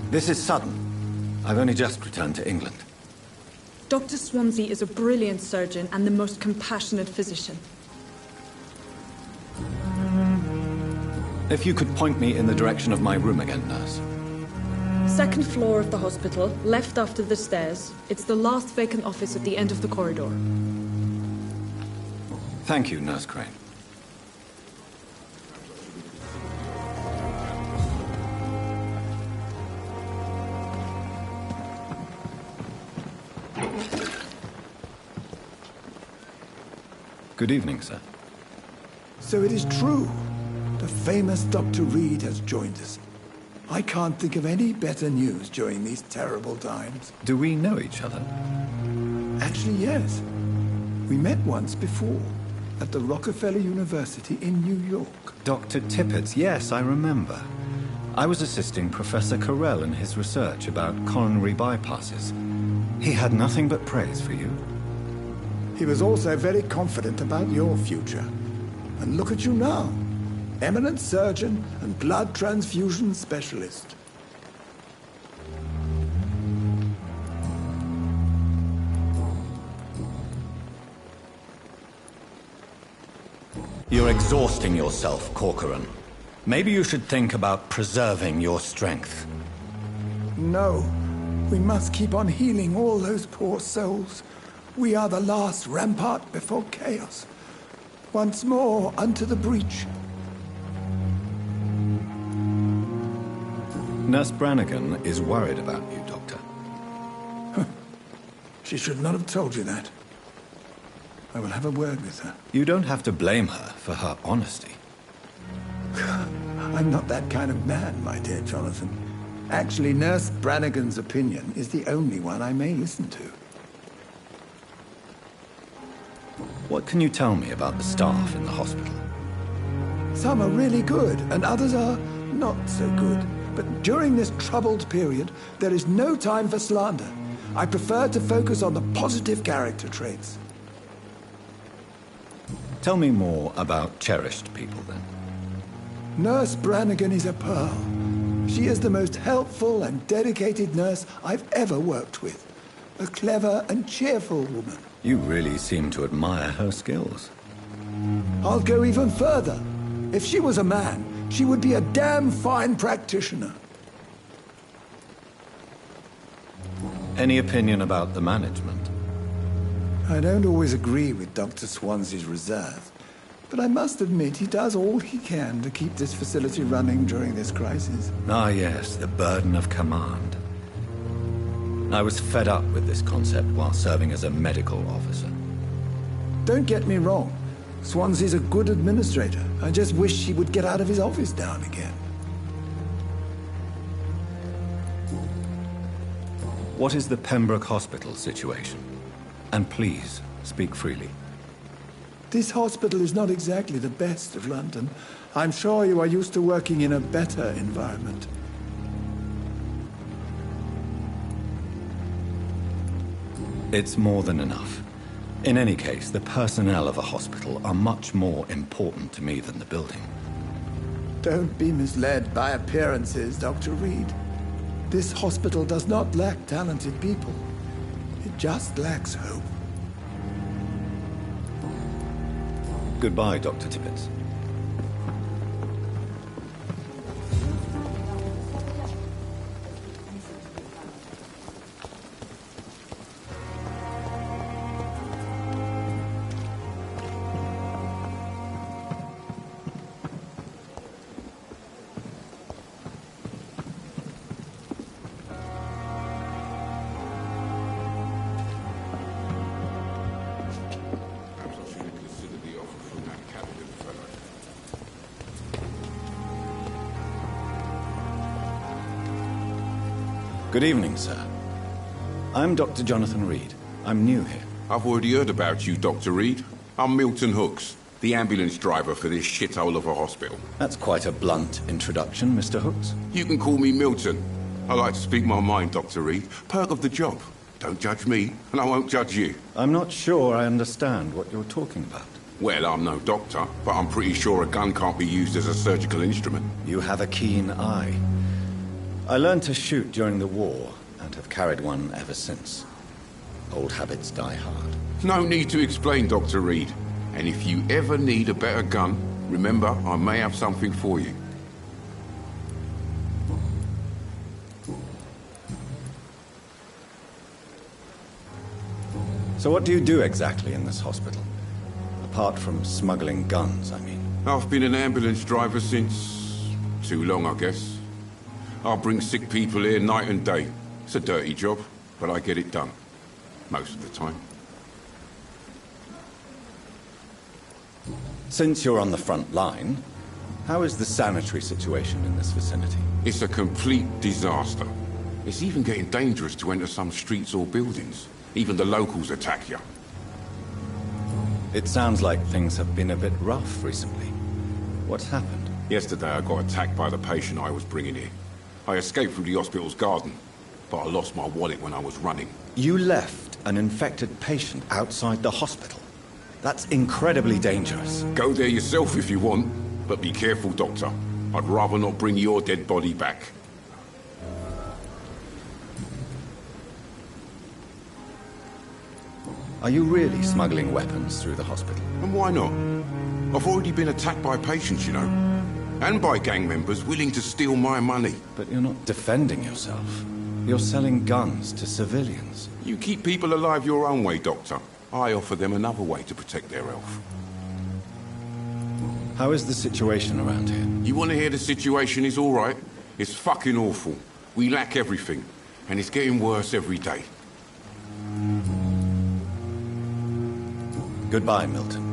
This is sudden. I've only just returned to England. Dr. Swansea is a brilliant surgeon and the most compassionate physician. If you could point me in the direction of my room again, nurse. Second floor of the hospital, left after the stairs. It's the last vacant office at the end of the corridor. Thank you, Nurse Crane. Good evening, sir. So it is true. The famous Dr. Reed has joined us. I can't think of any better news during these terrible times. Do we know each other? Actually, yes. We met once before, at the Rockefeller University in New York. Dr. Tippett, yes, I remember. I was assisting Professor Carell in his research about coronary bypasses. He had nothing but praise for you. He was also very confident about your future. And look at you now. Eminent surgeon and blood transfusion specialist. You're exhausting yourself, Corcoran. Maybe you should think about preserving your strength. No. We must keep on healing all those poor souls. We are the last rampart before chaos. Once more unto the breach. Nurse Brannigan is worried about you, Doctor. She should not have told you that. I will have a word with her. You don't have to blame her for her honesty. I'm not that kind of man, my dear Jonathan. Actually, Nurse Brannigan's opinion is the only one I may listen to. What can you tell me about the staff in the hospital? Some are really good, and others are not so good. But during this troubled period, there is no time for slander. I prefer to focus on the positive character traits. Tell me more about cherished people, then. Nurse Brannigan is a pearl. She is the most helpful and dedicated nurse I've ever worked with. A clever and cheerful woman. You really seem to admire her skills. I'll go even further. If she was a man, she would be a damn fine practitioner. Any opinion about the management? I don't always agree with Dr. Swansea's reserve, but I must admit he does all he can to keep this facility running during this crisis. Ah, yes, the burden of command. I was fed up with this concept while serving as a medical officer. Don't get me wrong. Swansea's a good administrator. I just wish he would get out of his office now and again. What is the Pembroke Hospital situation? And please, speak freely. This hospital is not exactly the best of London. I'm sure you are used to working in a better environment. It's more than enough. In any case, the personnel of a hospital are much more important to me than the building. Don't be misled by appearances, Dr. Reed. This hospital does not lack talented people. It just lacks hope. Goodbye, Dr. Tippett. Good evening, sir. I'm Dr. Jonathan Reed. I'm new here. I've already heard about you, Dr. Reed. I'm Milton Hooks, the ambulance driver for this shithole of a hospital. That's quite a blunt introduction, Mr. Hooks. You can call me Milton. I like to speak my mind, Dr. Reed. Perk of the job. Don't judge me, and I won't judge you. I'm not sure I understand what you're talking about. Well, I'm no doctor, but I'm pretty sure a gun can't be used as a surgical instrument. You have a keen eye. I learned to shoot during the war, and have carried one ever since. Old habits die hard. No need to explain, Dr. Reed. And if you ever need a better gun, remember, I may have something for you. So what do you do exactly in this hospital? Apart from smuggling guns, I mean. I've been an ambulance driver since... too long, I guess. I'll bring sick people here night and day. It's a dirty job, but I get it done. Most of the time. Since you're on the front line, how is the sanitary situation in this vicinity? It's a complete disaster. It's even getting dangerous to enter some streets or buildings. Even the locals attack you. It sounds like things have been a bit rough recently. What's happened? Yesterday I got attacked by the patient I was bringing here. I escaped through the hospital's garden, but I lost my wallet when I was running. You left an infected patient outside the hospital? That's incredibly dangerous. Go there yourself if you want, but be careful, Doctor. I'd rather not bring your dead body back. Are you really smuggling weapons through the hospital? And why not? I've already been attacked by patients, you know. And by gang members willing to steal my money. But you're not defending yourself. You're selling guns to civilians. You keep people alive your own way, Doctor. I offer them another way to protect their health. How is the situation around here? You want to hear the situation is all right? It's fucking awful. We lack everything. And it's getting worse every day. Goodbye, Milton.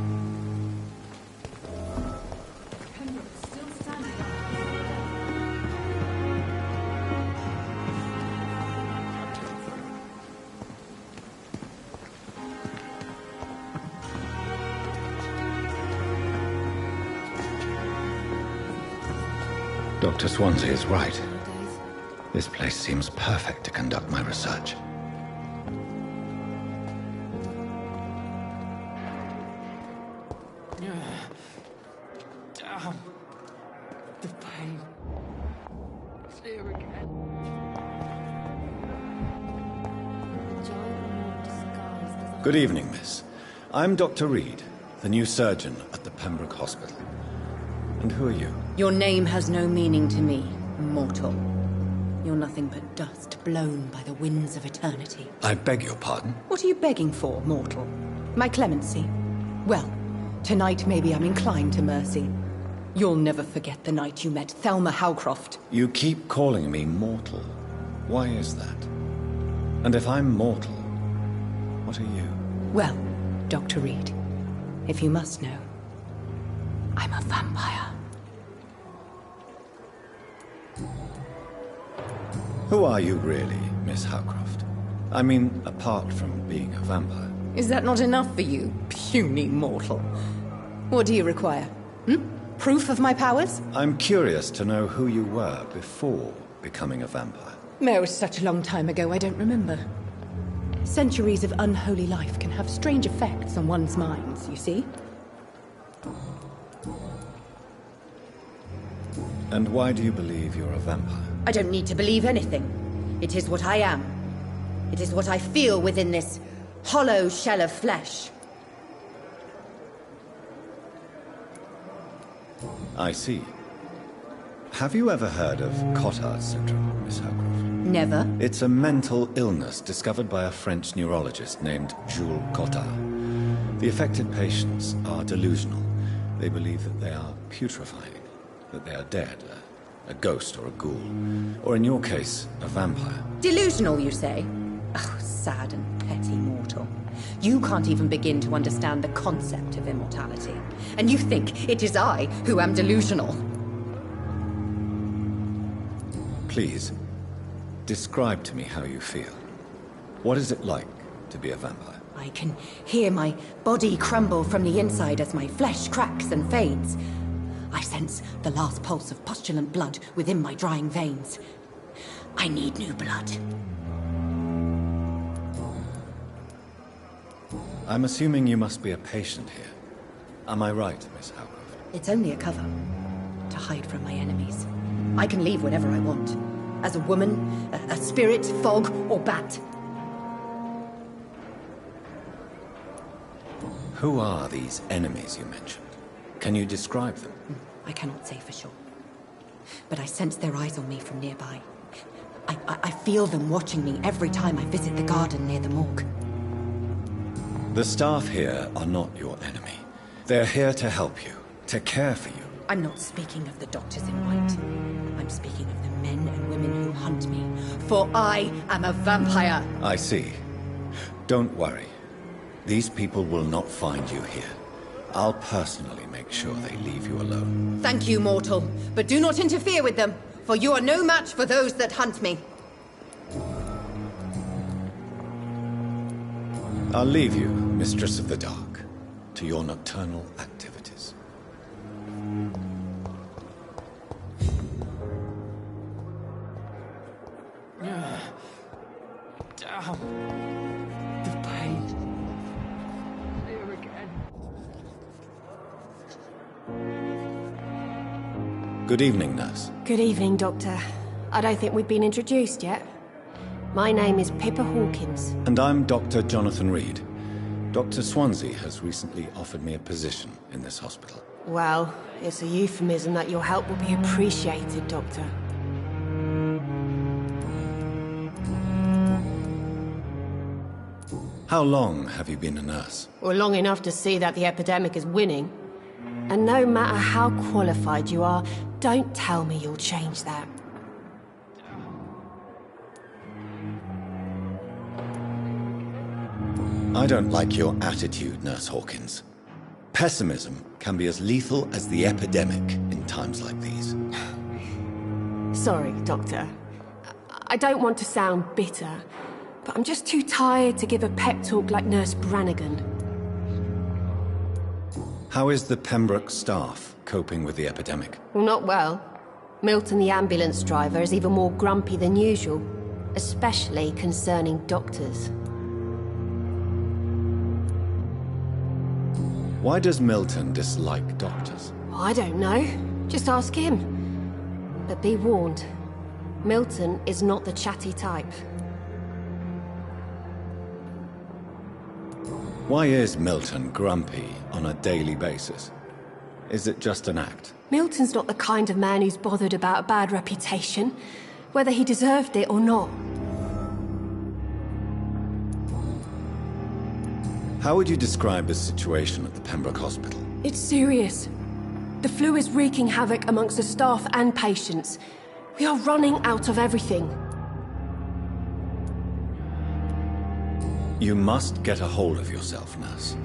Dr. Swansea is right. This place seems perfect to conduct my research. Damn. The pain. It's here again. Good evening, miss. I'm Dr. Reed, the new surgeon at the Pembroke Hospital. And who are you? Your name has no meaning to me, mortal. You're nothing but dust blown by the winds of eternity. I beg your pardon? What are you begging for, mortal? My clemency? Well, tonight maybe I'm inclined to mercy. You'll never forget the night you met Thelma Howcroft. You keep calling me mortal. Why is that? And if I'm mortal, what are you? Well, Dr. Reed, if you must know, I'm a vampire. Who are you really, Miss Howcroft? I mean, apart from being a vampire. Is that not enough for you, puny mortal? What do you require? Proof of my powers? I'm curious to know who you were before becoming a vampire. It was such a long time ago, I don't remember. Centuries of unholy life can have strange effects on one's minds, you see? And why do you believe you're a vampire? I don't need to believe anything. It is what I am. It is what I feel within this hollow shell of flesh. I see. Have you ever heard of Cotard syndrome, Miss Howcroft? Never. It's a mental illness discovered by a French neurologist named Jules Cotard. The affected patients are delusional. They believe that they are putrefying, that they are dead, a ghost or a ghoul, or in your case, a vampire. Delusional, you say? Oh, sad and petty mortal. You can't even begin to understand the concept of immortality. And you think it is I who am delusional. Please, describe to me how you feel. What is it like to be a vampire? I can hear my body crumble from the inside as my flesh cracks and fades. I sense the last pulse of postulant blood within my drying veins. I need new blood. I'm assuming you must be a patient here. Am I right, Miss Howcroft? It's only a cover. To hide from my enemies. I can leave whenever I want. As a woman, a spirit, fog, or bat. Who are these enemies you mentioned? Can you describe them? I cannot say for sure. But I sense their eyes on me from nearby. I feel them watching me every time I visit the garden near the morgue. The staff here are not your enemy. They're here to help you, to care for you. I'm not speaking of the doctors in white. I'm speaking of the men and women who hunt me. For I am a vampire! I see. Don't worry. These people will not find you here. I'll personally make sure they leave you alone. Thank you, mortal. But do not interfere with them, for you are no match for those that hunt me. I'll leave you, Mistress of the Dark, to your nocturnal activities. Damn. The pain. Here again. Good evening, nurse. Good evening, Doctor. I don't think we've been introduced yet. My name is Pippa Hawkins. And I'm Dr. Jonathan Reed. Dr. Swansea has recently offered me a position in this hospital. Well, it's a euphemism that your help will be appreciated, Doctor. How long have you been a nurse? Well, long enough to see that the epidemic is winning. And no matter how qualified you are, don't tell me you'll change that. I don't like your attitude, Nurse Hawkins. Pessimism can be as lethal as the epidemic in times like these. Sorry, Doctor. I don't want to sound bitter, but I'm just too tired to give a pep talk like Nurse Brannigan. How is the Pembroke staff coping with the epidemic? Well, not well. Milton, the ambulance driver, is even more grumpy than usual, especially concerning doctors. Why does Milton dislike doctors? I don't know. Just ask him. But be warned, Milton is not the chatty type. Why is Milton grumpy on a daily basis? Is it just an act? Milton's not the kind of man who's bothered about a bad reputation, whether he deserved it or not. How would you describe the situation at the Pembroke Hospital? It's serious. The flu is wreaking havoc amongst the staff and patients. We are running out of everything. You must get a hold of yourself, nurse.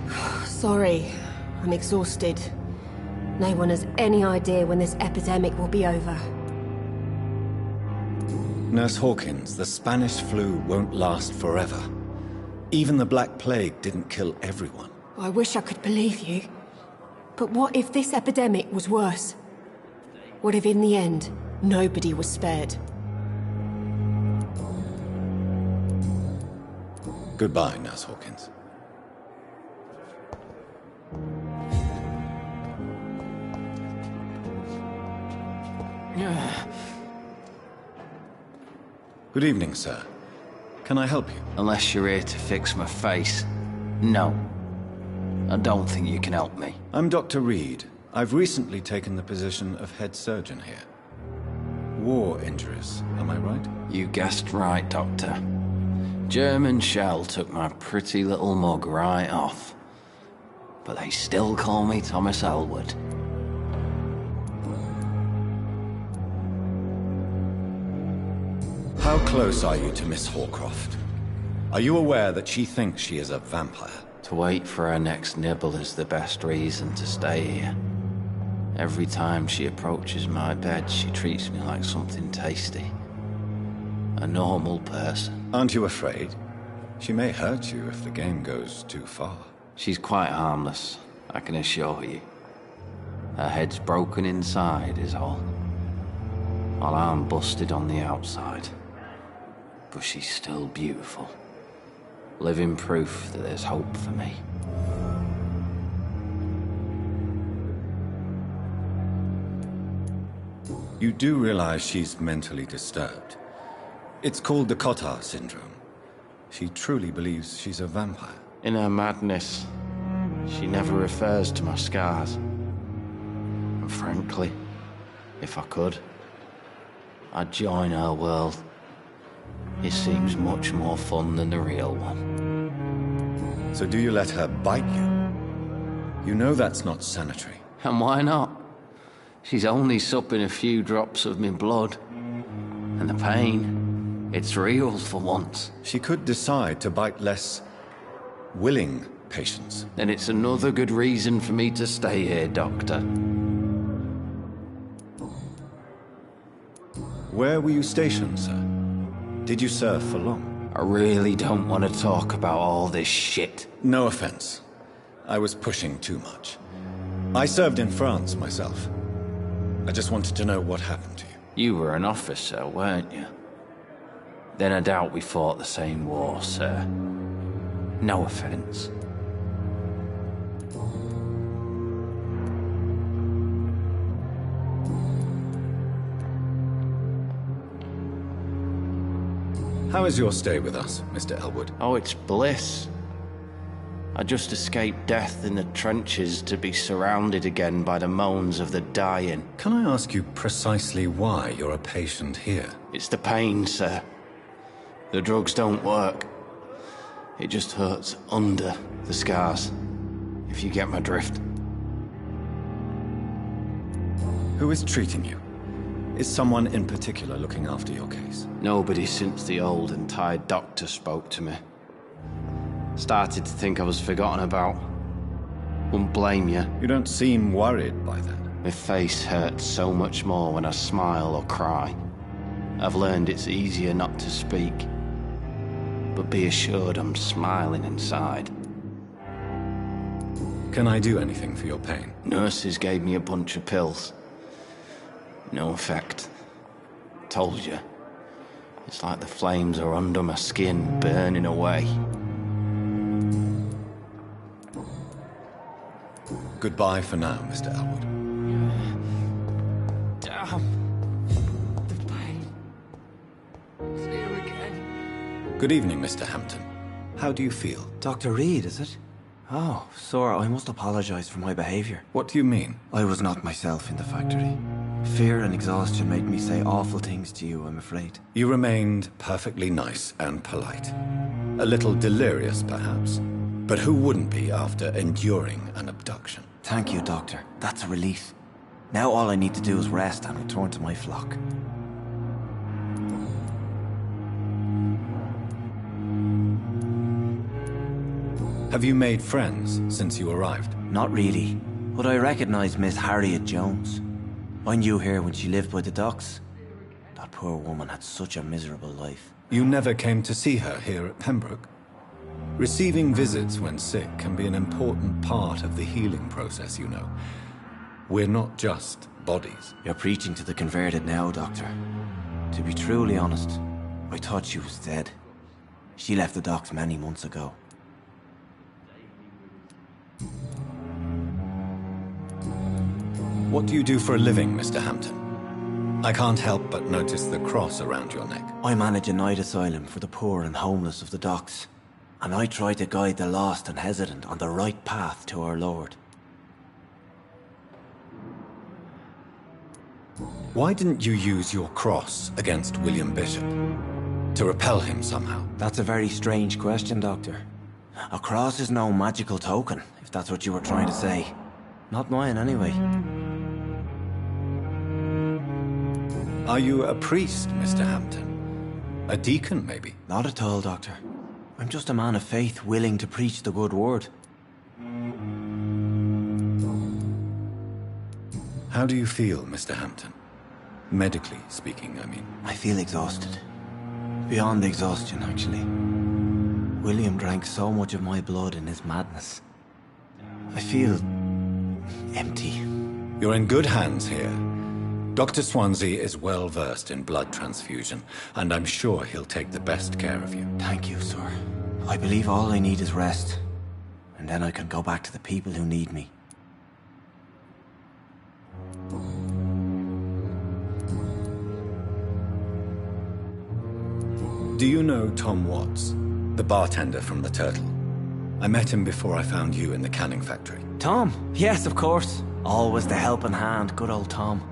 Sorry, I'm exhausted. No one has any idea when this epidemic will be over. Nurse Hawkins, the Spanish flu won't last forever. Even the Black Plague didn't kill everyone. I wish I could believe you. But what if this epidemic was worse? What if in the end, nobody was spared? Goodbye, Nurse Hawkins. Good evening, sir. Can I help you? Unless you're here to fix my face. No. I don't think you can help me. I'm Dr. Reed. I've recently taken the position of head surgeon here. War injuries, am I right? You guessed right, Doctor. German shell took my pretty little mug right off. But they still call me Thomas Elwood. How close are you to Miss Hawcroft? Are you aware that she thinks she is a vampire? To wait for her next nibble is the best reason to stay here. Every time she approaches my bed, she treats me like something tasty. A normal person. Aren't you afraid? She may hurt you if the game goes too far. She's quite harmless, I can assure you. Her head's broken inside is all. While I'm busted on the outside. But she's still beautiful. Living proof that there's hope for me. You do realize she's mentally disturbed. It's called the Cotard syndrome. She truly believes she's a vampire. In her madness, she never refers to my scars. And frankly, if I could, I'd join her world. It seems much more fun than the real one. So do you let her bite you? You know that's not sanitary. And why not? She's only supping a few drops of me blood. And the pain, it's real for once. She could decide to bite less willing patients. Then it's another good reason for me to stay here, Doctor. Where were you stationed, sir? Did you serve for long? I really don't want to talk about all this shit. No offense. I was pushing too much. I served in France myself. I just wanted to know what happened to you. You were an officer, weren't you? Then I doubt we fought the same war, sir. No offense. How is your stay with us, Mr. Elwood? Oh, it's bliss. I just escaped death in the trenches to be surrounded again by the moans of the dying. Can I ask you precisely why you're a patient here? It's the pain, sir. The drugs don't work. It just hurts under the scars, if you get my drift. Who is treating you? Is someone in particular looking after your case? Nobody since the old and tired doctor spoke to me. Started to think I was forgotten about. Wouldn't blame you. You don't seem worried by that. My face hurts so much more when I smile or cry. I've learned it's easier not to speak. But be assured I'm smiling inside. Can I do anything for your pain? Nurses gave me a bunch of pills. No effect. Told you. It's like the flames are under my skin, burning away. Goodbye for now, Mr. Elwood. Damn. The pain. It's here again. Good evening, Mr. Hampton. How do you feel? Dr. Reed, is it? Oh, sir, I must apologize for my behavior. What do you mean? I was not myself in the factory. Fear and exhaustion made me say awful things to you, I'm afraid. You remained perfectly nice and polite. A little delirious, perhaps. But who wouldn't be after enduring an abduction? Thank you, Doctor. That's a relief. Now all I need to do is rest and return to my flock. Have you made friends since you arrived? Not really, but I recognize Miss Harriet Jones. I knew her when she lived by the docks. That poor woman had such a miserable life. You never came to see her here at Pembroke? Receiving visits when sick can be an important part of the healing process, you know. We're not just bodies. You're preaching to the converted now, Doctor. To be truly honest, I thought she was dead. She left the docks many months ago. What do you do for a living, Mr. Hampton? I can't help but notice the cross around your neck. I manage a night asylum for the poor and homeless of the docks, and I try to guide the lost and hesitant on the right path to our Lord. Why didn't you use your cross against William Bishop? To repel him somehow? That's a very strange question, Doctor. A cross is no magical token, if that's what you were trying to say. Not mine, anyway. Are you a priest, Mr. Hampton? A deacon, maybe? Not at all, Doctor. I'm just a man of faith willing to preach the good word. How do you feel, Mr. Hampton? Medically speaking, I mean. I feel exhausted. Beyond exhaustion, actually. William drank so much of my blood in his madness. I feel empty. You're in good hands here. Dr. Swansea is well versed in blood transfusion, and I'm sure he'll take the best care of you. Thank you, sir. I believe all I need is rest, and then I can go back to the people who need me. Do you know Tom Watts, the bartender from the Turtle? I met him before I found you in the canning factory. Tom? Yes, of course. Always the helping hand, good old Tom.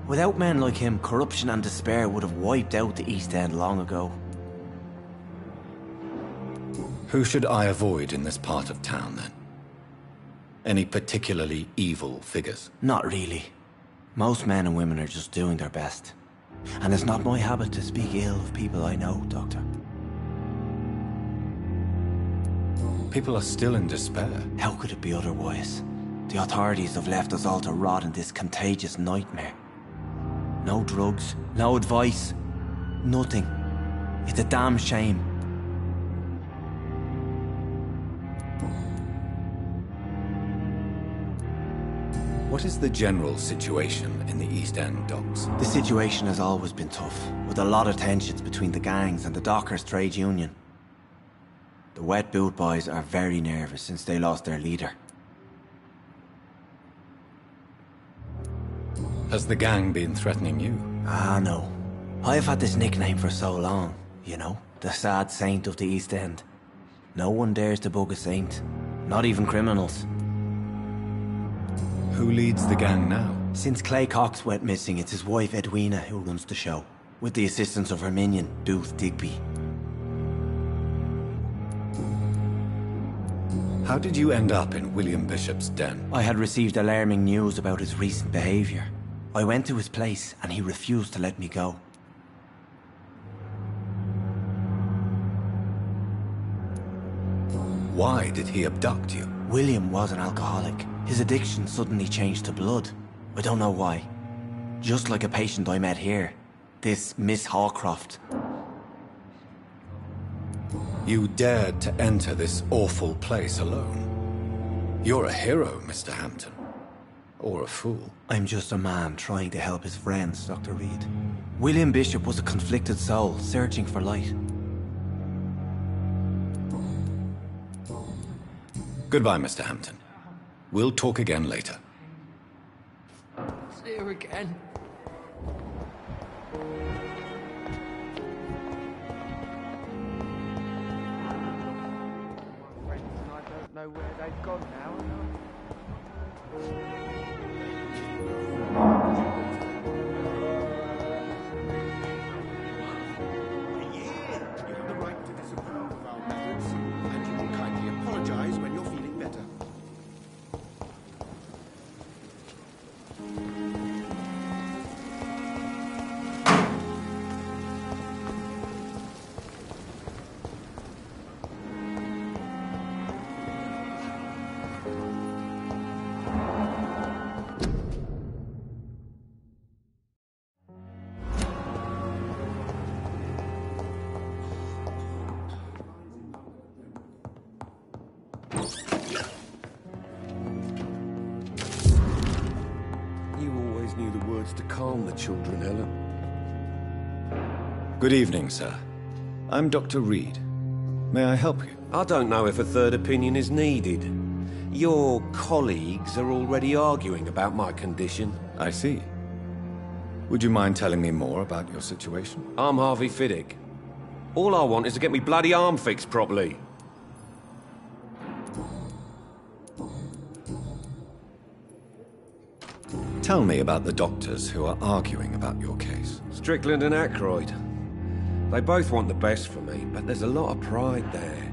Without men like him, corruption and despair would have wiped out the East End long ago. Who should I avoid in this part of town, then? Any particularly evil figures? Not really. Most men and women are just doing their best. And it's not my habit to speak ill of people I know, Doctor. People are still in despair. How could it be otherwise? The authorities have left us all to rot in this contagious nightmare. No drugs, no advice, nothing. It's a damn shame. What is the general situation in the East End docks? The situation has always been tough, with a lot of tensions between the gangs and the dockers' trade union. The wet boot boys are very nervous since they lost their leader. Has the gang been threatening you? Ah, no. I've had this nickname for so long, you know, the sad saint of the East End. No one dares to bug a saint, not even criminals. Who leads the gang now? Since Clay Cox went missing, it's his wife Edwina who runs the show, with the assistance of her minion, Booth Digby. How did you end up in William Bishop's den? I had received alarming news about his recent behavior. I went to his place and he refused to let me go. Why did he abduct you? William was an alcoholic. His addiction suddenly changed to blood. I don't know why. Just like a patient I met here. This Miss Hawcroft. You dared to enter this awful place alone. You're a hero, Mr. Hampton. Or a fool. I'm just a man trying to help his friends, Dr. Reed. William Bishop was a conflicted soul, searching for light. Goodbye, Mr. Hampton. We'll talk again later. See you again. I don't know where they've gone now. You have the right to disapprove of our methods, and you will kindly apologize when you're feeling better. To calm the children, Helen. Good evening, sir. I'm Dr. Reed. May I help you? I don't know if a third opinion is needed. Your colleagues are already arguing about my condition. I see. Would you mind telling me more about your situation? I'm Harvey Fiddick. All I want is to get me bloody arm fixed properly. Tell me about the doctors who are arguing about your case. Strickland and Ackroyd. They both want the best for me, but there's a lot of pride there.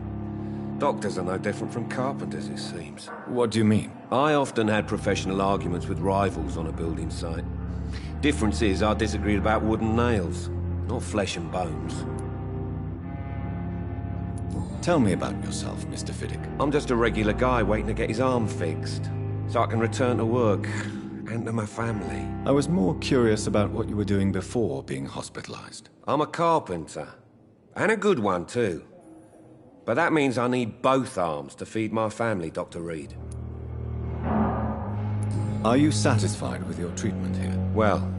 Doctors are no different from carpenters, it seems. What do you mean? I often had professional arguments with rivals on a building site. Difference is, I disagreed about wood and nails, not flesh and bones. Tell me about yourself, Mr. Fiddick. I'm just a regular guy waiting to get his arm fixed, so I can return to work and to my family. I was more curious about what you were doing before being hospitalized. I'm a carpenter, and a good one too. But that means I need both arms to feed my family, Dr. Reed. Are you satisfied with your treatment here? Well,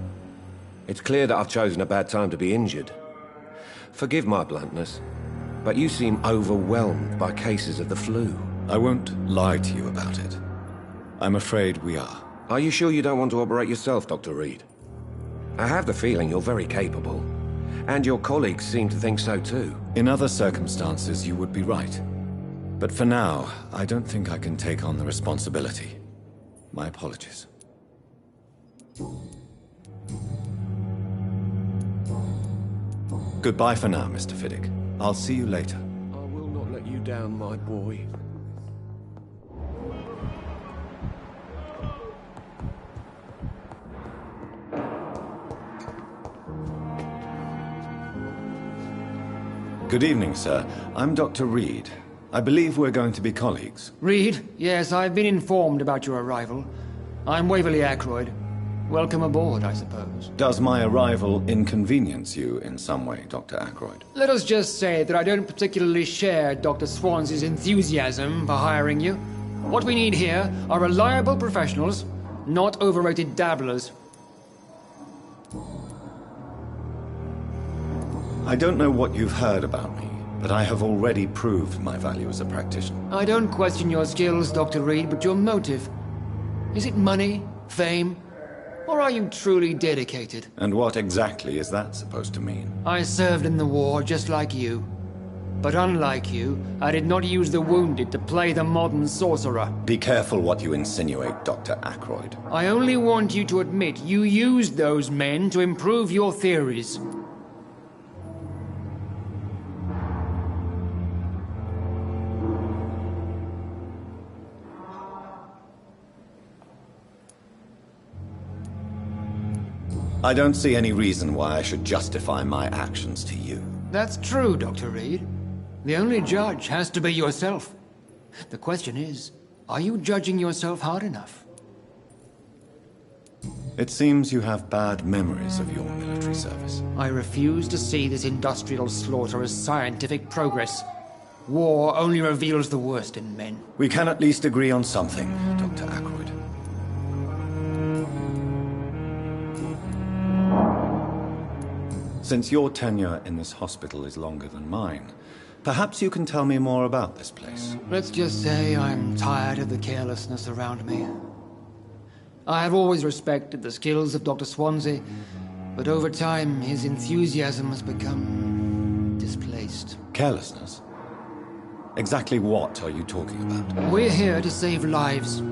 it's clear that I've chosen a bad time to be injured. Forgive my bluntness, but you seem overwhelmed by cases of the flu. I won't lie to you about it. I'm afraid we are. Are you sure you don't want to operate yourself, Dr. Reed? I have the feeling you're very capable, and your colleagues seem to think so too. In other circumstances, you would be right. But for now, I don't think I can take on the responsibility. My apologies. Goodbye for now, Mr. Fiddick. I'll see you later. I will not let you down, my boy. Good evening, sir. I'm Dr. Reed. I believe we're going to be colleagues. Reed? Yes, I've been informed about your arrival. I'm Waverly Ackroyd. Welcome aboard, I suppose. Does my arrival inconvenience you in some way, Dr. Ackroyd? Let us just say that I don't particularly share Dr. Swansea's enthusiasm for hiring you. What we need here are reliable professionals, not overrated dabblers. I don't know what you've heard about me, but I have already proved my value as a practitioner. I don't question your skills, Dr. Reed, but your motive. Is it money, fame, or are you truly dedicated? And what exactly is that supposed to mean? I served in the war just like you. But unlike you, I did not use the wounded to play the modern sorcerer. Be careful what you insinuate, Dr. Ackroyd. I only want you to admit you used those men to improve your theories. I don't see any reason why I should justify my actions to you. That's true, Dr. Reed. The only judge has to be yourself. The question is, are you judging yourself hard enough? It seems you have bad memories of your military service. I refuse to see this industrial slaughter as scientific progress. War only reveals the worst in men. We can at least agree on something, Dr. Ackroyd. Since your tenure in this hospital is longer than mine, perhaps you can tell me more about this place. Let's just say I'm tired of the carelessness around me. I have always respected the skills of Dr. Swansea, but over time his enthusiasm has become displaced. Carelessness? Exactly what are you talking about? We're here to save lives.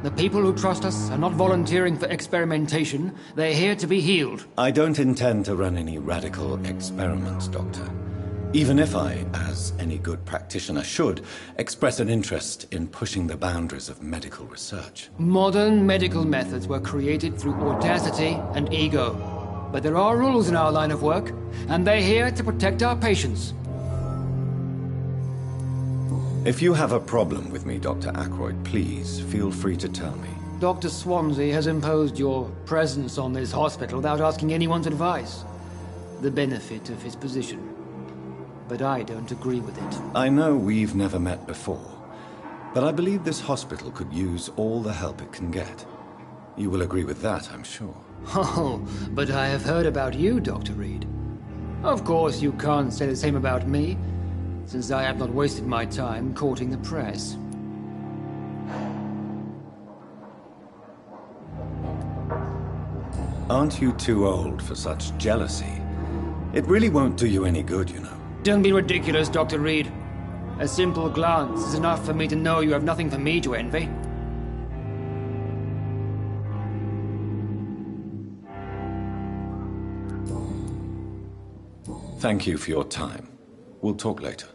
The people who trust us are not volunteering for experimentation. They're here to be healed. I don't intend to run any radical experiments, Doctor. Even if I, as any good practitioner should, express an interest in pushing the boundaries of medical research. Modern medical methods were created through audacity and ego. But there are rules in our line of work, and they're here to protect our patients. If you have a problem with me, Dr. Ackroyd, please feel free to tell me. Dr. Swansea has imposed your presence on this hospital without asking anyone's advice. The benefit of his position. But I don't agree with it. I know we've never met before, but I believe this hospital could use all the help it can get. You will agree with that, I'm sure. Oh, but I have heard about you, Dr. Reed. Of course, you can't say the same about me. since I have not wasted my time courting the press. Aren't you too old for such jealousy? It really won't do you any good, you know. Don't be ridiculous, Dr. Reed. A simple glance is enough for me to know you have nothing for me to envy. Thank you for your time. We'll talk later.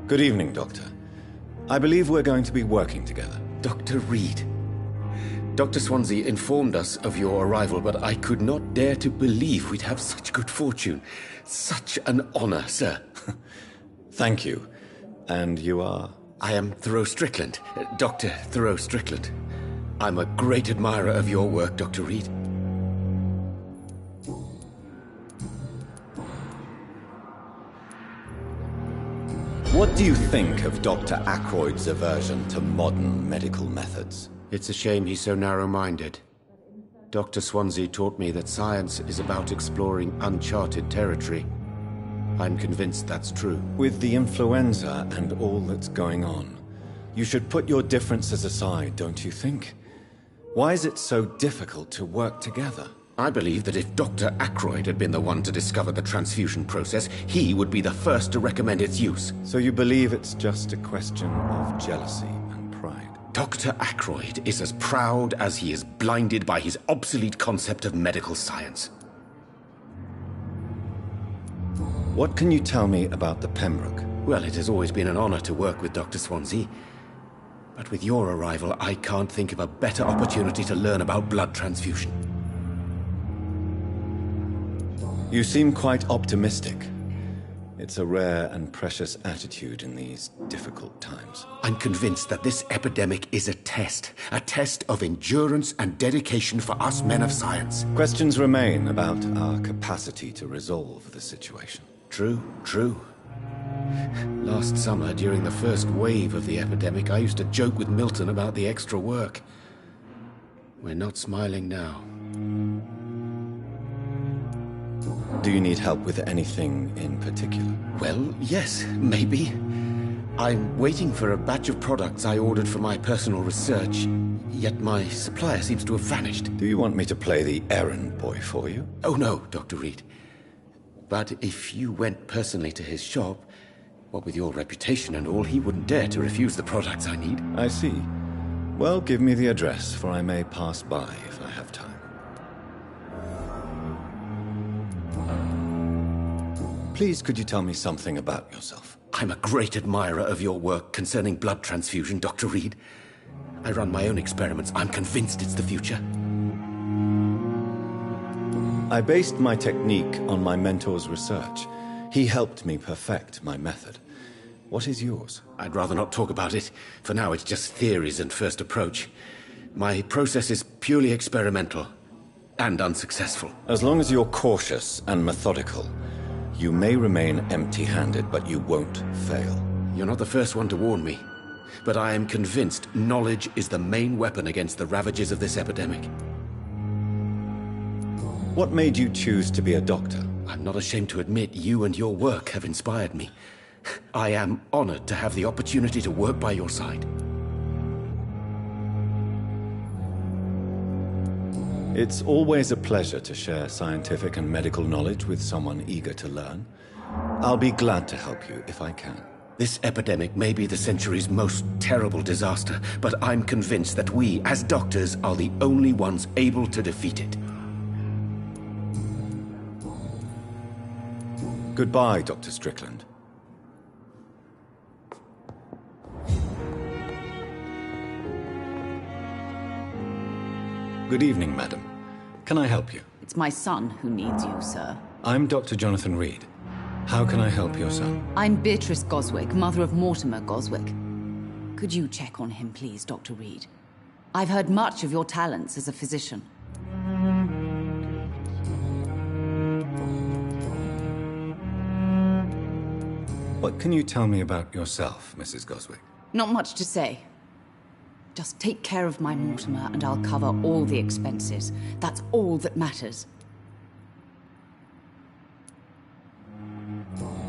Good evening, Doctor. I believe we're going to be working together. Dr. Reed. Dr. Swansea informed us of your arrival, but I could not dare to believe we'd have such good fortune. Such an honor, sir. Thank you. And you are? I am Thoreau Strickland, Dr. Thoreau Strickland. I'm a great admirer of your work, Dr. Reed. What do you think of Dr. Ackroyd's aversion to modern medical methods? It's a shame he's so narrow-minded. Dr. Swansea taught me that science is about exploring uncharted territory. I'm convinced that's true. With the influenza and all that's going on, you should put your differences aside, don't you think? Why is it so difficult to work together? I believe that if Dr. Ackroyd had been the one to discover the transfusion process, he would be the first to recommend its use. So you believe it's just a question of jealousy and pride? Dr. Ackroyd is as proud as he is blinded by his obsolete concept of medical science. What can you tell me about the Pembroke? Well, it has always been an honor to work with Dr. Swansea. But with your arrival, I can't think of a better opportunity to learn about blood transfusion. You seem quite optimistic. It's a rare and precious attitude in these difficult times. I'm convinced that this epidemic is a test of endurance and dedication for us men of science. Questions remain about our capacity to resolve the situation. True, true. Last summer, during the first wave of the epidemic, I used to joke with Milton about the extra work. We're not smiling now. Do you need help with anything in particular? Well, yes, maybe. I'm waiting for a batch of products I ordered for my personal research, yet my supplier seems to have vanished. Do you want me to play the errand boy for you? Oh no, Dr. Reed. But if you went personally to his shop, what with your reputation and all, he wouldn't dare to refuse the products I need. I see. Well, give me the address, for I may pass by if I have time. Please, could you tell me something about yourself? I'm a great admirer of your work concerning blood transfusion, Dr. Reed. I run my own experiments. I'm convinced it's the future. I based my technique on my mentor's research. He helped me perfect my method. What is yours? I'd rather not talk about it. For now, it's just theories and first approach. My process is purely experimental and unsuccessful. As long as you're cautious and methodical, you may remain empty-handed, but you won't fail. You're not the first one to warn me. But I am convinced knowledge is the main weapon against the ravages of this epidemic. What made you choose to be a doctor? I'm not ashamed to admit you and your work have inspired me. I am honored to have the opportunity to work by your side. It's always a pleasure to share scientific and medical knowledge with someone eager to learn. I'll be glad to help you if I can. This epidemic may be the century's most terrible disaster, but I'm convinced that we, as doctors, are the only ones able to defeat it. Goodbye, Dr. Strickland. Good evening, madam. Can I help you? It's my son who needs you, sir. I'm Dr. Jonathan Reed. How can I help your son? I'm Beatrice Goswick, mother of Mortimer Goswick. Could you check on him, please, Dr. Reed? I've heard much of your talents as a physician. What can you tell me about yourself, Mrs. Goswick? Not much to say. Just take care of my Mortimer and I'll cover all the expenses. That's all that matters.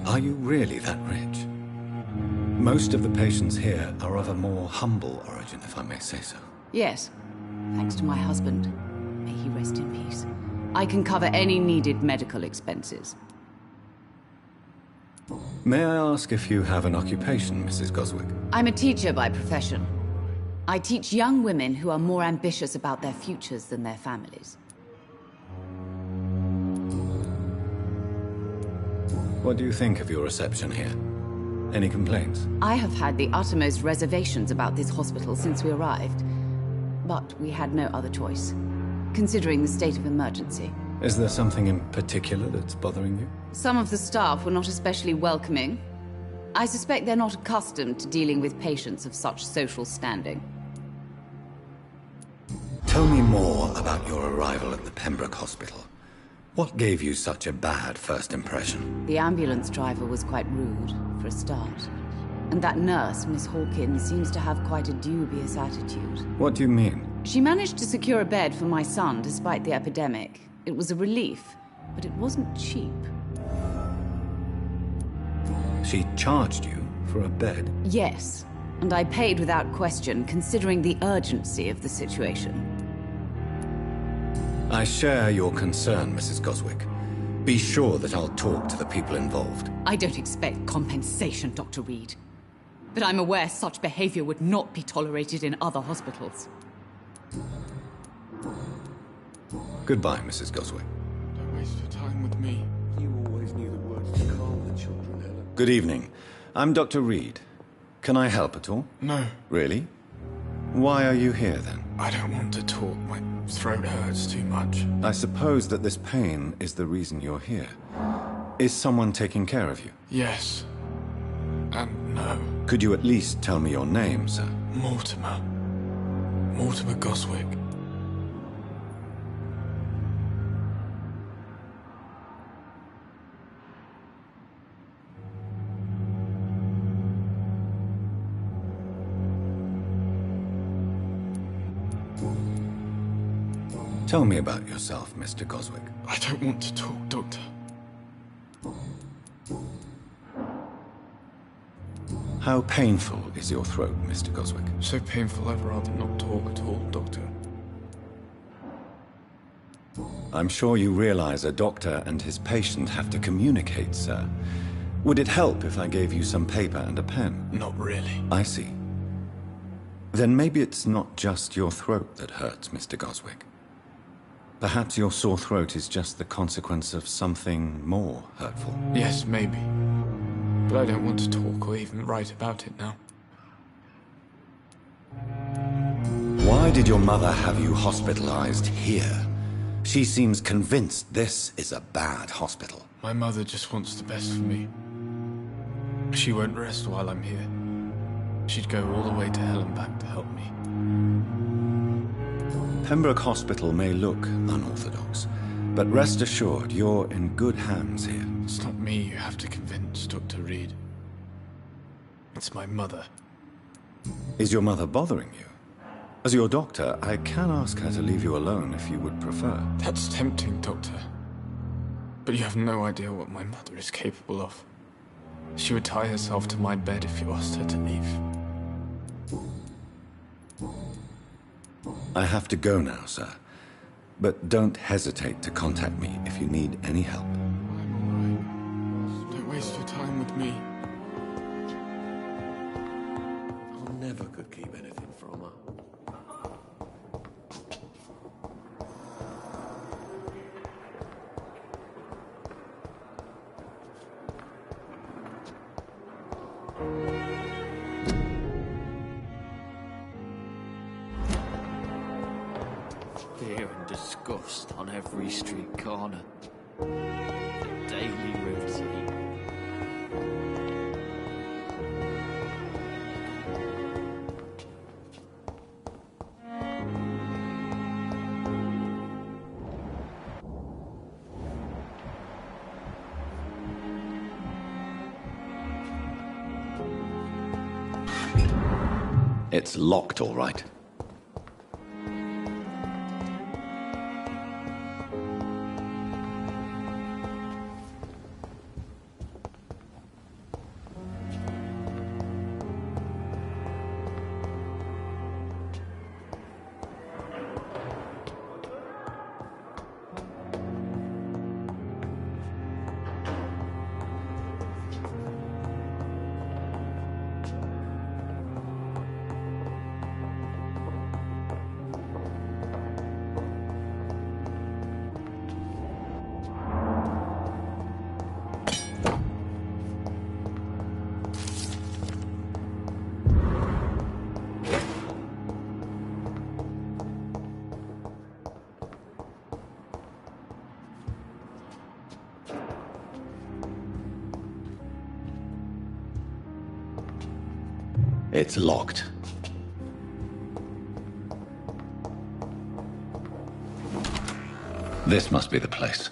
Are you really that rich? Most of the patients here are of a more humble origin, if I may say so. Yes, thanks to my husband. May he rest in peace. I can cover any needed medical expenses. May I ask if you have an occupation, Mrs. Goswick? I'm a teacher by profession. I teach young women who are more ambitious about their futures than their families. What do you think of your reception here? Any complaints? I have had the uttermost reservations about this hospital since we arrived. But we had no other choice, considering the state of emergency. Is there something in particular that's bothering you? Some of the staff were not especially welcoming. I suspect they're not accustomed to dealing with patients of such social standing. Tell me more about your arrival at the Pembroke Hospital. What gave you such a bad first impression? The ambulance driver was quite rude, for a start. And that nurse, Miss Hawkins, seems to have quite a dubious attitude. What do you mean? She managed to secure a bed for my son despite the epidemic. It was a relief, but it wasn't cheap. She charged you for a bed? Yes, and I paid without question, considering the urgency of the situation. I share your concern, Mrs. Goswick. Be sure that I'll talk to the people involved. I don't expect compensation, Dr. Reed. But I'm aware such behavior would not be tolerated in other hospitals. Goodbye, Mrs. Goswick. Don't waste your time with me. You always knew the words to calm the children, Helen. Good evening. I'm Dr. Reed. Can I help at all? No. Really? Why are you here, then? I don't want to talk. My throat hurts too much. I suppose that this pain is the reason you're here. Is someone taking care of you? Yes. And no. Could you at least tell me your name, sir? Mortimer. Mortimer Goswick. Tell me about yourself, Mr. Goswick. I don't want to talk, Doctor. How painful is your throat, Mr. Goswick? So painful I'd rather not talk at all, Doctor. I'm sure you realize a doctor and his patient have to communicate, sir. Would it help if I gave you some paper and a pen? Not really. I see. Then maybe it's not just your throat that hurts, Mr. Goswick. Perhaps your sore throat is just the consequence of something more hurtful. Yes, maybe. But I don't want to talk or even write about it now. Why did your mother have you hospitalized here? She seems convinced this is a bad hospital. My mother just wants the best for me. She won't rest while I'm here. She'd go all the way to hell and back to help me. Pembroke Hospital may look unorthodox, but rest assured you're in good hands here. It's not me you have to convince, Dr. Reed. It's my mother. Is your mother bothering you? As your doctor, I can ask her to leave you alone if you would prefer. That's tempting, Doctor. But you have no idea what my mother is capable of. She would tie herself to my bed if you asked her to leave. I have to go now, sir. But don't hesitate to contact me if you need any help. I'm alright. Don't waste your time with me. I never could keep anything from her. Fear and disgust on every street corner. The daily routine. It's locked, all right. It's locked. This must be the place.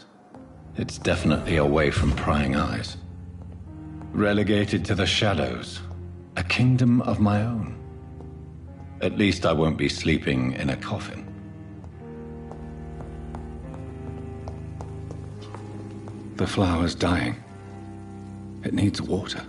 It's definitely away from prying eyes. Relegated to the shadows. A kingdom of my own. At least I won't be sleeping in a coffin. The flower's dying. It needs water.